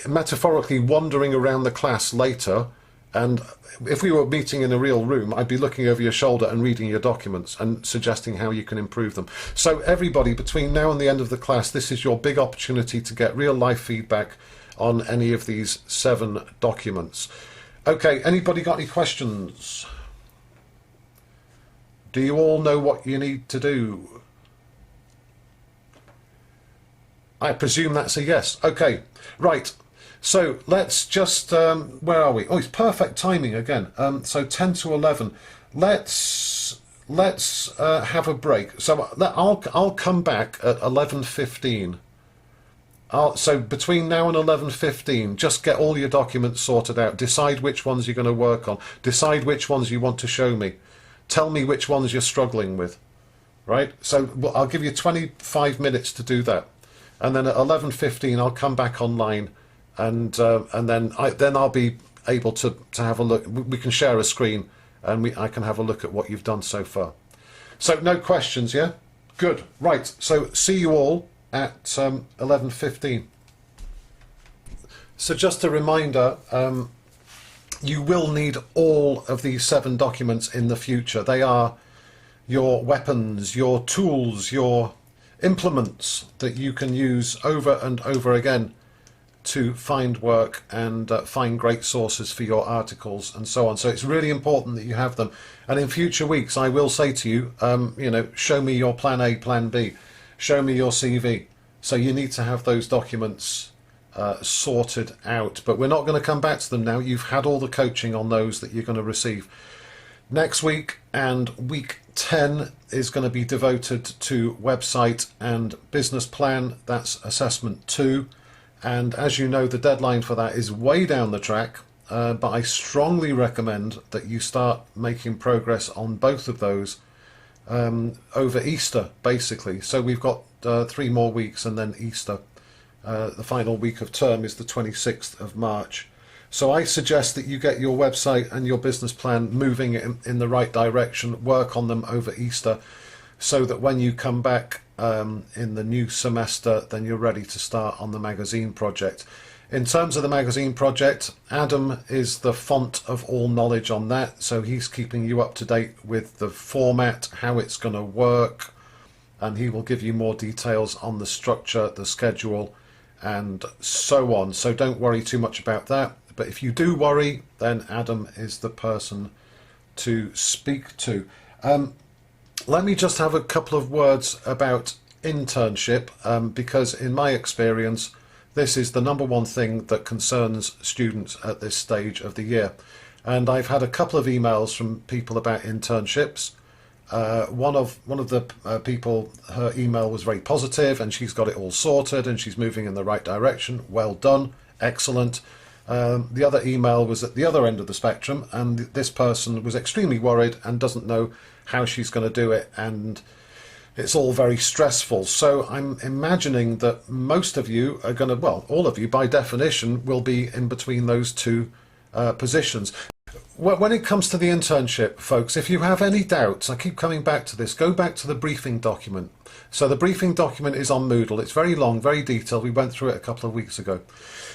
metaphorically wandering around the class later And if we were meeting in a real room, I'd be looking over your shoulder and reading your documents and suggesting how you can improve them. So everybody, between now and the end of the class, this is your big opportunity to get real life feedback on any of these 7 documents. Okay, anybody got any questions? Do you all know what you need to do? I presume that's a yes. Okay, right. So let's just, where are we? Oh, it's perfect timing again. So 10 to 11. Let's have a break. So I'll come back at 11:15. So between now and 11:15, just get all your documents sorted out. Decide which ones you're going to work on. Decide which ones you want to show me. Tell me which ones you're struggling with. Right? So I'll give you 25 minutes to do that. And then at 11:15, I'll come back online. And then I'll be able to have a look. We can share a screen, and I can have a look at what you've done so far. So no questions, yeah? Good. Right. So see you all at 11:15. So just a reminder, you will need all of these 7 documents in the future. They are your weapons, your tools, your implements that you can use over and over again to find work and find great sources for your articles and so on. So it's really important that you have them. And in future weeks, I will say to you, you know, show me your plan A, plan B, show me your CV. So you need to have those documents sorted out. But we're not going to come back to them now. You've had all the coaching on those that you're going to receive. Next week and week 10 is going to be devoted to website and business plan. That's assessment 2. And as you know, the deadline for that is way down the track, but I strongly recommend that you start making progress on both of those over Easter, basically. So we've got 3 more weeks and then Easter. The final week of term is the 26th of March. So I suggest that you get your website and your business plan moving in the right direction, work on them over Easter, so that when you come back in the new semester, then you're ready to start on the magazine project. In terms of the magazine project, Adam is the font of all knowledge on that, so he's keeping you up to date with the format, how it's going to work, and he will give you more details on the structure, the schedule, and so on. So don't worry too much about that, but if you do worry, then Adam is the person to speak to. Let me just have a couple of words about internship, because in my experience, this is the _1 thing that concerns students at this stage of the year. And I've had a couple of emails from people about internships. One of the people, her email was very positive and she's got it all sorted and she's moving in the right direction. Well done. Excellent. The other email was at the other end of the spectrum, and this person was extremely worried and doesn't know how she's going to do it, and it's all very stressful. So I'm imagining that most of you are going to, well, all of you by definition will be in between those 2 positions. When it comes to the internship, folks, if you have any doubts, I keep coming back to this, go back to the briefing document. So the briefing document is on Moodle. It's very long, very detailed. We went through it a couple of weeks ago.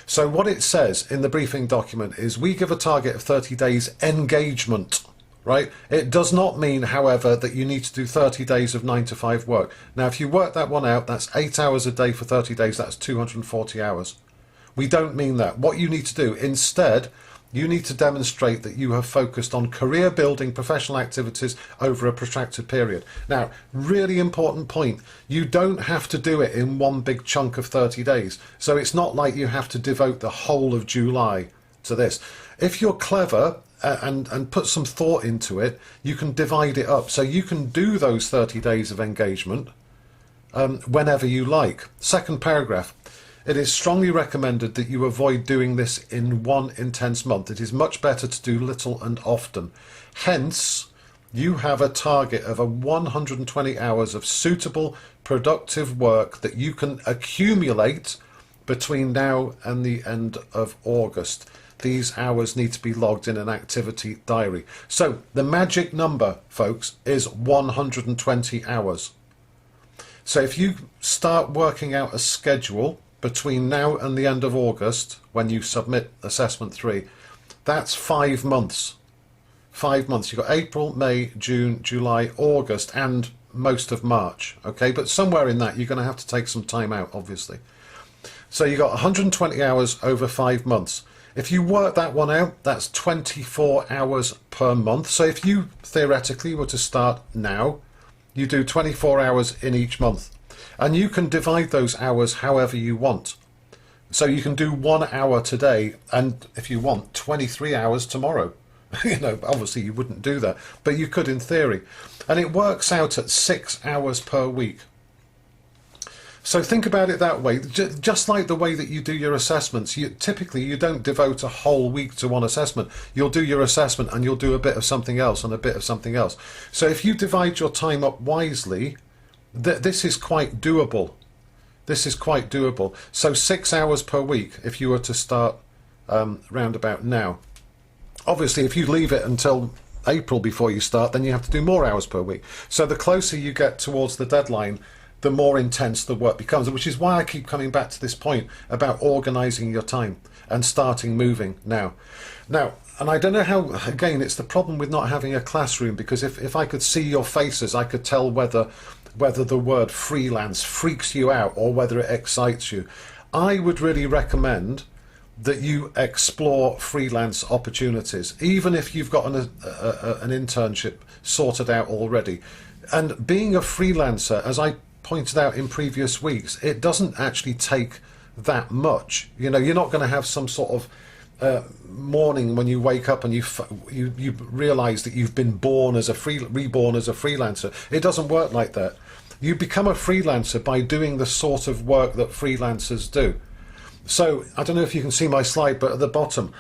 So what it says in the briefing document is we give a target of 30 days engagement, right? It does not mean, however, that you need to do 30 days of 9 to 5 work. Now, if you work that one out, that's 8 hours a day for 30 days. That's 240 hours. We don't mean that. What you need to do instead, you need to demonstrate that you have focused on career building professional activities over a protracted period. Now, really important point, you don't have to do it in one big chunk of 30 days. So it's not like you have to devote the whole of July to this. If you're clever and put some thought into it, you can divide it up. So you can do those 30 days of engagement whenever you like. Second paragraph. It is strongly recommended that you avoid doing this in one intense month. It is much better to do little and often. Hence, you have a target of 120 hours of suitable, productive work that you can accumulate between now and the end of August. These hours need to be logged in an activity diary. So the magic number, folks, is 120 hours. So if you start working out a schedule between now and the end of August, when you submit assessment 3, That's 5 months. 5 months. You've got April, May, June, July, August, and most of March. Okay, but somewhere in that you're going to have to take some time out, obviously. So you got 120 hours over 5 months. If you work that one out, that's 24 hours per month. So if you theoretically were to start now, you do 24 hours in each month. And you can divide those hours however you want. So you can do 1 hour today, and if you want, 23 hours tomorrow. You know, obviously you wouldn't do that, but you could in theory. And it works out at 6 hours per week. So think about it that way. Just like the way that you do your assessments, typically you don't devote a whole week to one assessment. You'll do your assessment and you'll do a bit of something else and a bit of something else. So if you divide your time up wisely, this is quite doable. This is quite doable. So 6 hours per week if you were to start round about now. Obviously, if you leave it until April before you start, then you have to do more hours per week. So the closer you get towards the deadline, the more intense the work becomes, which is why I keep coming back to this point about organising your time and starting moving now. And I don't know how, again, it's the problem with not having a classroom, because if I could see your faces, I could tell whether the word freelance freaks you out or whether it excites you. I would really recommend that you explore freelance opportunities, even if you've got an internship sorted out already. And being a freelancer, as I pointed out in previous weeks, it doesn't actually take that much. You know, you're not going to have some sort of morning when you wake up and you realize that you've been reborn as a freelancer. It doesn't work like that. You become a freelancer by doing the sort of work that freelancers do. So I don't know if you can see my slide, but at the bottom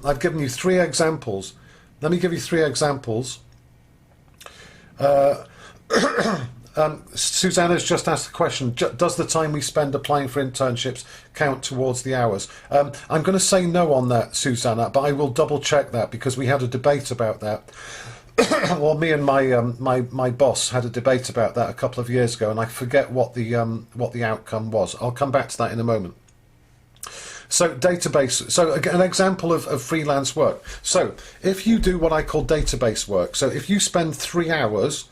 I've given you 3 examples. Let me give you 3 examples. Susanna's just asked the question, does the time we spend applying for internships count towards the hours? I'm going to say no on that, Susanna, but I will double check that, because we had a debate about that. Well, me and my boss had a debate about that a couple of years ago, and I forget what the outcome was. I'll come back to that in a moment. So database, so an example of freelance work. So if you do what I call database work, so if you spend 3 hours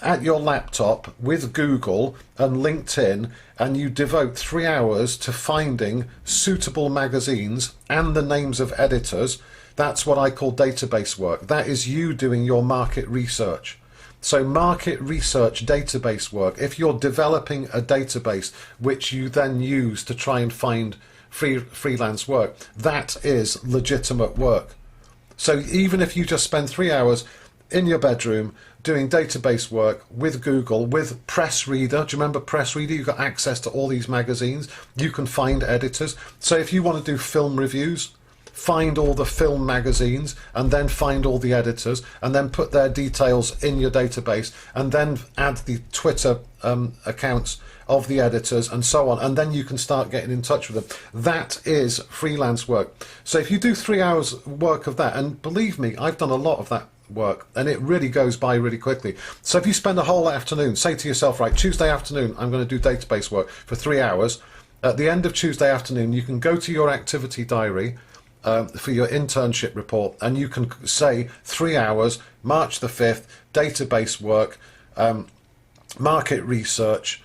at your laptop with Google and LinkedIn, and you devote 3 hours to finding suitable magazines and the names of editors, that's what I call database work. That is you doing your market research. So market research, database work, if you're developing a database which you then use to try and find freelance work, that is legitimate work. So even if you just spend 3 hours in your bedroom doing database work with Google, with Press Reader, do you remember Press Reader? You've got access to all these magazines. You can find editors. So if you want to do film reviews, find all the film magazines and then find all the editors and then put their details in your database and then add the Twitter accounts of the editors and so on, and then you can start getting in touch with them. That is freelance work. So if you do 3 hours work of that, and believe me, I've done a lot of that work and it really goes by really quickly. So if you spend a whole afternoon, say to yourself, right, Tuesday afternoon I'm going to do database work for 3 hours. At the end of Tuesday afternoon you can go to your activity diary for your internship report, and you can say 3 hours, March the 5th, database work, market research,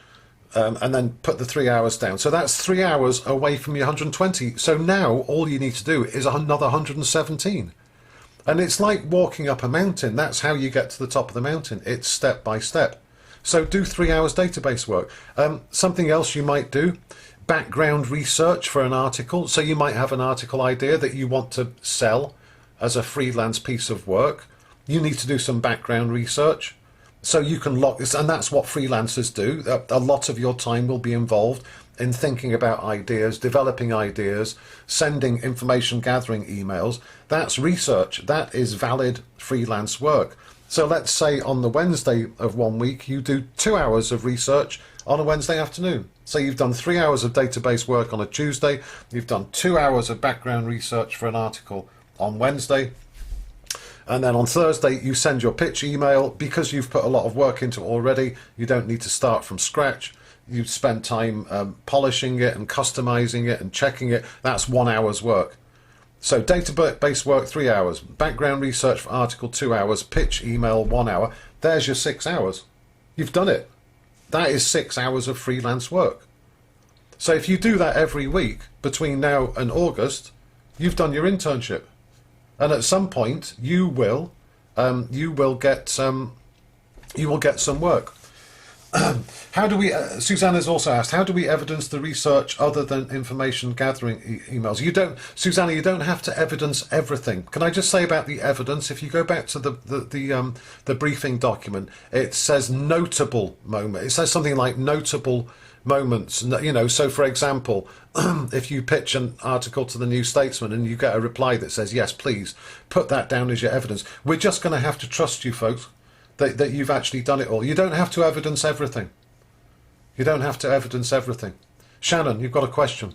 and then put the 3 hours down. So that's 3 hours away from your 120. So now all you need to do is another 117. And it's like walking up a mountain. That's how you get to the top of the mountain. It's step by step. So do 3 hours database work. Something else you might do, background research for an article. So you might have an article idea that you want to sell as a freelance piece of work. You need to do some background research. So you can lock this, and that's what freelancers do. A lot of your time will be involved in thinking about ideas, developing ideas, sending information gathering emails. That's research. That is valid freelance work. So let's say on the Wednesday of 1 week, you do 2 hours of research on a Wednesday afternoon. So you've done 3 hours of database work on a Tuesday. You've done 2 hours of background research for an article on Wednesday. And then on Thursday, you send your pitch email. Because you've put a lot of work into it already, you don't need to start from scratch. You spend time polishing it and customizing it and checking it. That's 1 hour's work. So database work 3 hours, background research for article 2 hours, pitch email 1 hour. There's your 6 hours. You've done it. That is 6 hours of freelance work. So if you do that every week between now and August, you've done your internship. And at some point you will get some work. How do we? Susanna's also asked, how do we evidence the research other than information gathering emails? You don't, Susanna. You don't have to evidence everything. Can I just say about the evidence? If you go back to the briefing document, it says notable moment. It says something like notable moments. You know, so for example, if you pitch an article to the New Statesman and you get a reply that says yes, please put that down as your evidence. We're just going to have to trust you, folks. That you've actually done it all. You don't have to evidence everything. You don't have to evidence everything. Shannon, you've got a question.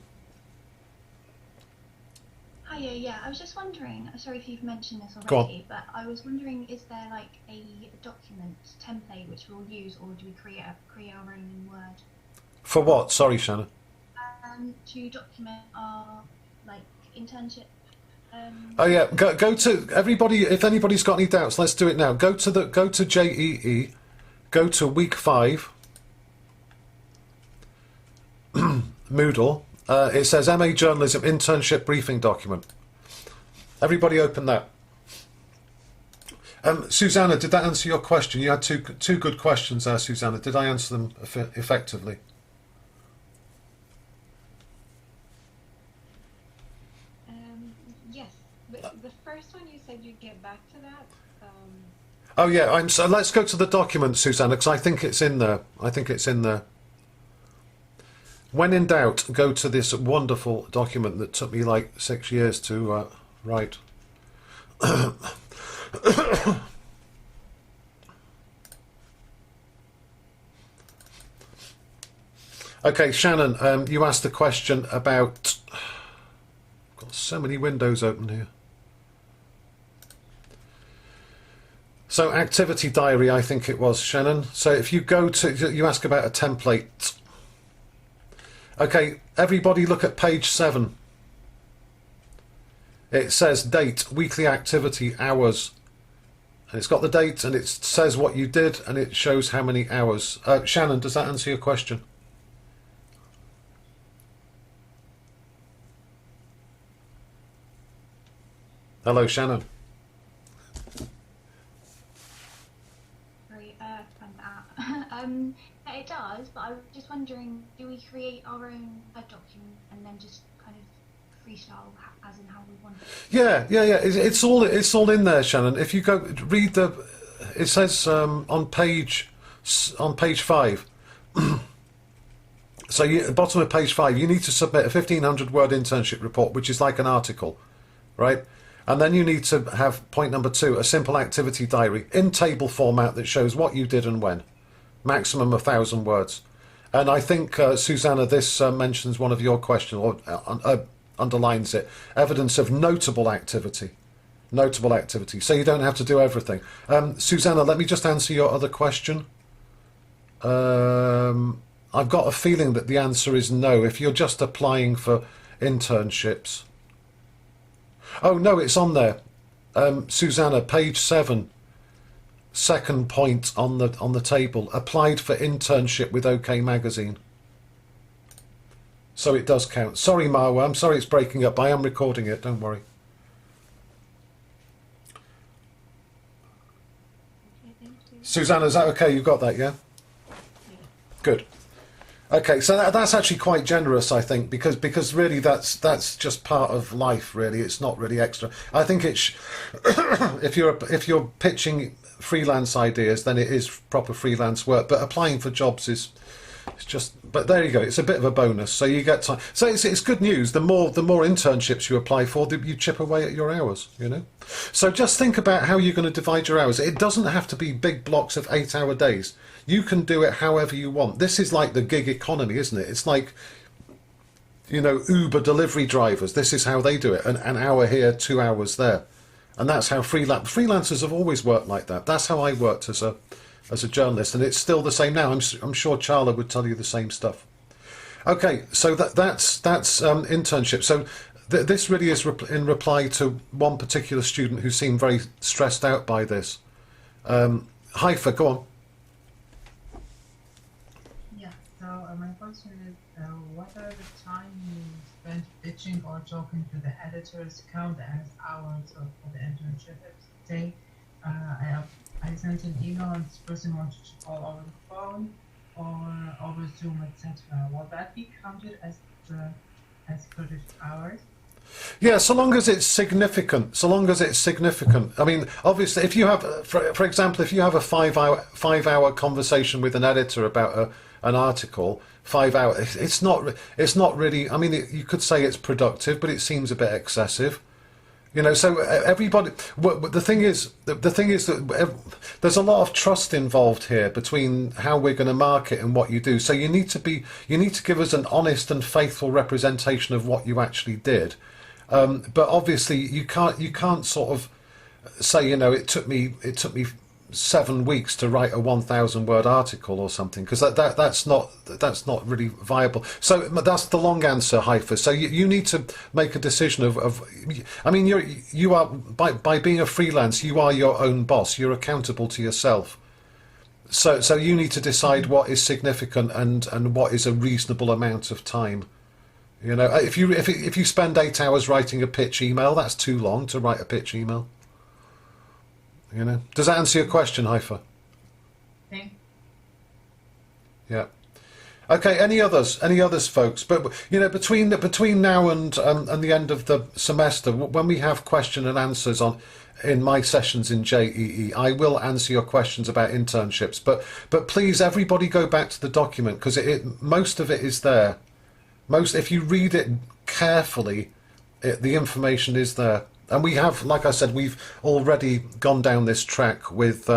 Hiya, yeah, I was just wondering, sorry if you've mentioned this Go already, but I was wondering, is there like a document template which we'll use, or do we create our own in Word? For what? Sorry, Shannon. To document our like internship. Oh yeah, go to everybody. If anybody's got any doubts, let's do it now. Go to JEE, go to week 5, Moodle. It says MA Journalism Internship Briefing Document. Everybody open that. Susanna, did that answer your question? You had two good questions there, Susanna. Did I answer them effectively? Yes. The first one you said you'd get back to that. Oh yeah, so let's go to the document, Susanna, because I think it's in there. I think it's in there. When in doubt, go to this wonderful document that took me like 6 years to write. Okay, Shannon, you asked a question about... I've got so many windows open here. So activity diary, I think it was, Shannon. So if you go to... You ask about a template. Okay, everybody look at page 7. It says date, weekly activity, hours. And it's got the date and it says what you did and it shows how many hours. Shannon, does that answer your question? Hello, Shannon. Sorry, it does, but I was just wondering, do we create our own document and then just kind of freestyle as in how we want it? Yeah. It's all in there, Shannon. If you go read the, it says on page 5. So at the bottom of page 5, you need to submit a 1,500-word internship report, which is like an article, right? And then you need to have point number 2, a simple activity diary in table format that shows what you did and when. Maximum 1,000 words. And I think, Susanna, this mentions one of your questions, or underlines it. Evidence of notable activity. Notable activity. So you don't have to do everything. Susanna, let me just answer your other question. I've got a feeling that the answer is no. If you're just applying for internships... Oh, no, it's on there. Susanna, page 7, second point on the table. Applied for internship with OK Magazine. So it does count. Sorry, Marwa, I'm sorry it's breaking up. I am recording it, don't worry. Okay, thank you. Susanna, is that okay? You've got that, yeah? Yeah. Good. Okay, so that's actually quite generous, I think, because really that's just part of life. Really, it's not really extra. I think it's if you're pitching freelance ideas, then it is proper freelance work. But applying for jobs is just. But there you go. It's a bit of a bonus. So you get time. So it's good news. The more internships you apply for, you chip away at your hours. You know. So just think about how you're going to divide your hours. It doesn't have to be big blocks of 8-hour days. You can do it however you want. This is like the gig economy, isn't it? It's like, you know, Uber delivery drivers. This is how they do it. An hour here, 2 hours there. And that's how freelancers have always worked like that. That's how I worked as a journalist. And it's still the same now. I'm sure Charla would tell you the same stuff. Okay, so that's internship. So This really is in reply to one particular student who seemed very stressed out by this. Haifa, go on. Yeah, so my question is, what are the time you spend pitching or talking to the editors count as hours of the internship? If, say, I sent an email and this person wanted to call over the phone or over Zoom, etc. Will that be counted as produced hours? Yeah, so long as it's significant. So long as it's significant. I mean, obviously, if you have, for example, if you have a 5 hour conversation with an editor about an article, 5 hours, it's not really. I mean, you could say it's productive, but it seems a bit excessive. You know, so everybody. The thing is that there's a lot of trust involved here between how we're going to market and what you do. So you need to give us an honest and faithful representation of what you actually did. But obviously, you can't sort of say, you know, it took me 7 weeks to write a 1,000-word article or something, because that's not really viable. So that's the long answer, Haifa. So you need to make a decision of I mean, you are by being a freelance, you are your own boss. You're accountable to yourself. So you need to decide what is significant and what is a reasonable amount of time. You know, if you spend 8 hours writing a pitch email, that's too long to write a pitch email. You know, does that answer your question, Haifa? Thank Yeah. Okay. Any others, folks? But you know, between now and the end of the semester, when we have question and answers in my sessions in JEE, I will answer your questions about internships. But please, everybody, go back to the document, because most of it is there. If you read it carefully, the information is there. And we have, like I said, we've already gone down this track with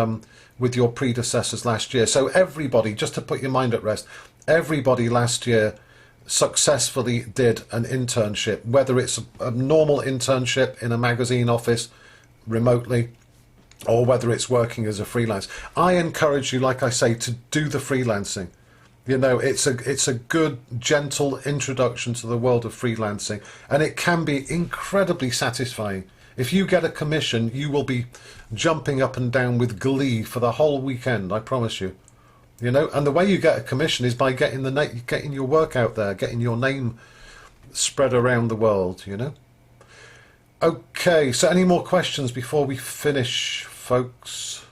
your predecessors last year. So everybody, just to put your mind at rest, everybody last year successfully did an internship, whether it's a normal internship in a magazine office remotely, or whether it's working as a freelance. I encourage you, like I say, to do the freelancing. You know, it's a good, gentle introduction to the world of freelancing, and it can be incredibly satisfying. If you get a commission, you will be jumping up and down with glee for the whole weekend, I promise you. You know, and the way you get a commission is by getting your work out there, getting your name spread around the world, you know. Okay, so any more questions before we finish, folks?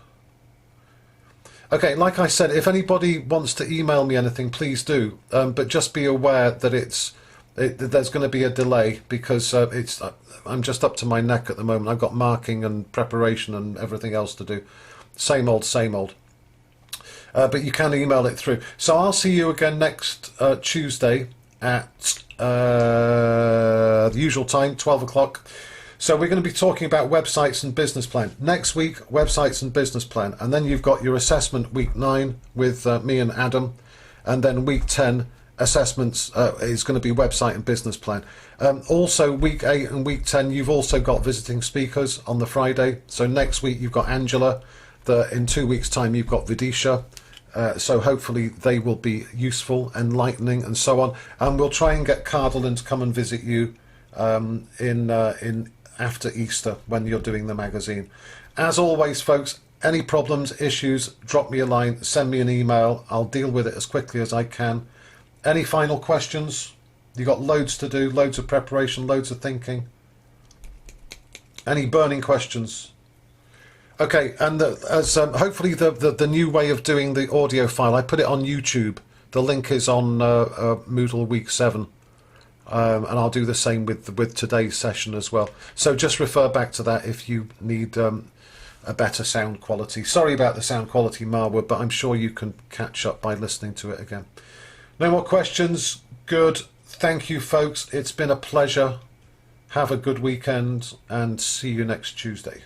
Okay, like I said, if anybody wants to email me anything, please do. But just be aware that there's going to be a delay, because I'm just up to my neck at the moment. I've got marking and preparation and everything else to do. Same old, same old. But you can email it through. So I'll see you again next Tuesday at the usual time, 12 o'clock. So we're going to be talking about websites and business plan. Next week, websites and business plan. And then you've got your assessment week 9 with me and Adam. And then week 10, assessments is going to be website and business plan. Also, week 8 and week 10, you've also got visiting speakers on the Friday. So next week, you've got Angela. In 2 weeks' time, you've got Vidisha. So hopefully they will be useful, enlightening, and so on. And we'll try and get Cardinal to come and visit you in after Easter when you're doing the magazine. As always, folks, any problems, issues, drop me a line, send me an email. I'll deal with it as quickly as I can. Any final questions? You got loads to do, loads of preparation, loads of thinking. Any burning questions? Okay, and hopefully the new way of doing the audio file, I put it on YouTube. The link is on Moodle Week 7. And I'll do the same with today's session as well. So just refer back to that if you need a better sound quality. Sorry about the sound quality, Marwood, but I'm sure you can catch up by listening to it again. No more questions? Good. Thank you, folks. It's been a pleasure. Have a good weekend and see you next Tuesday.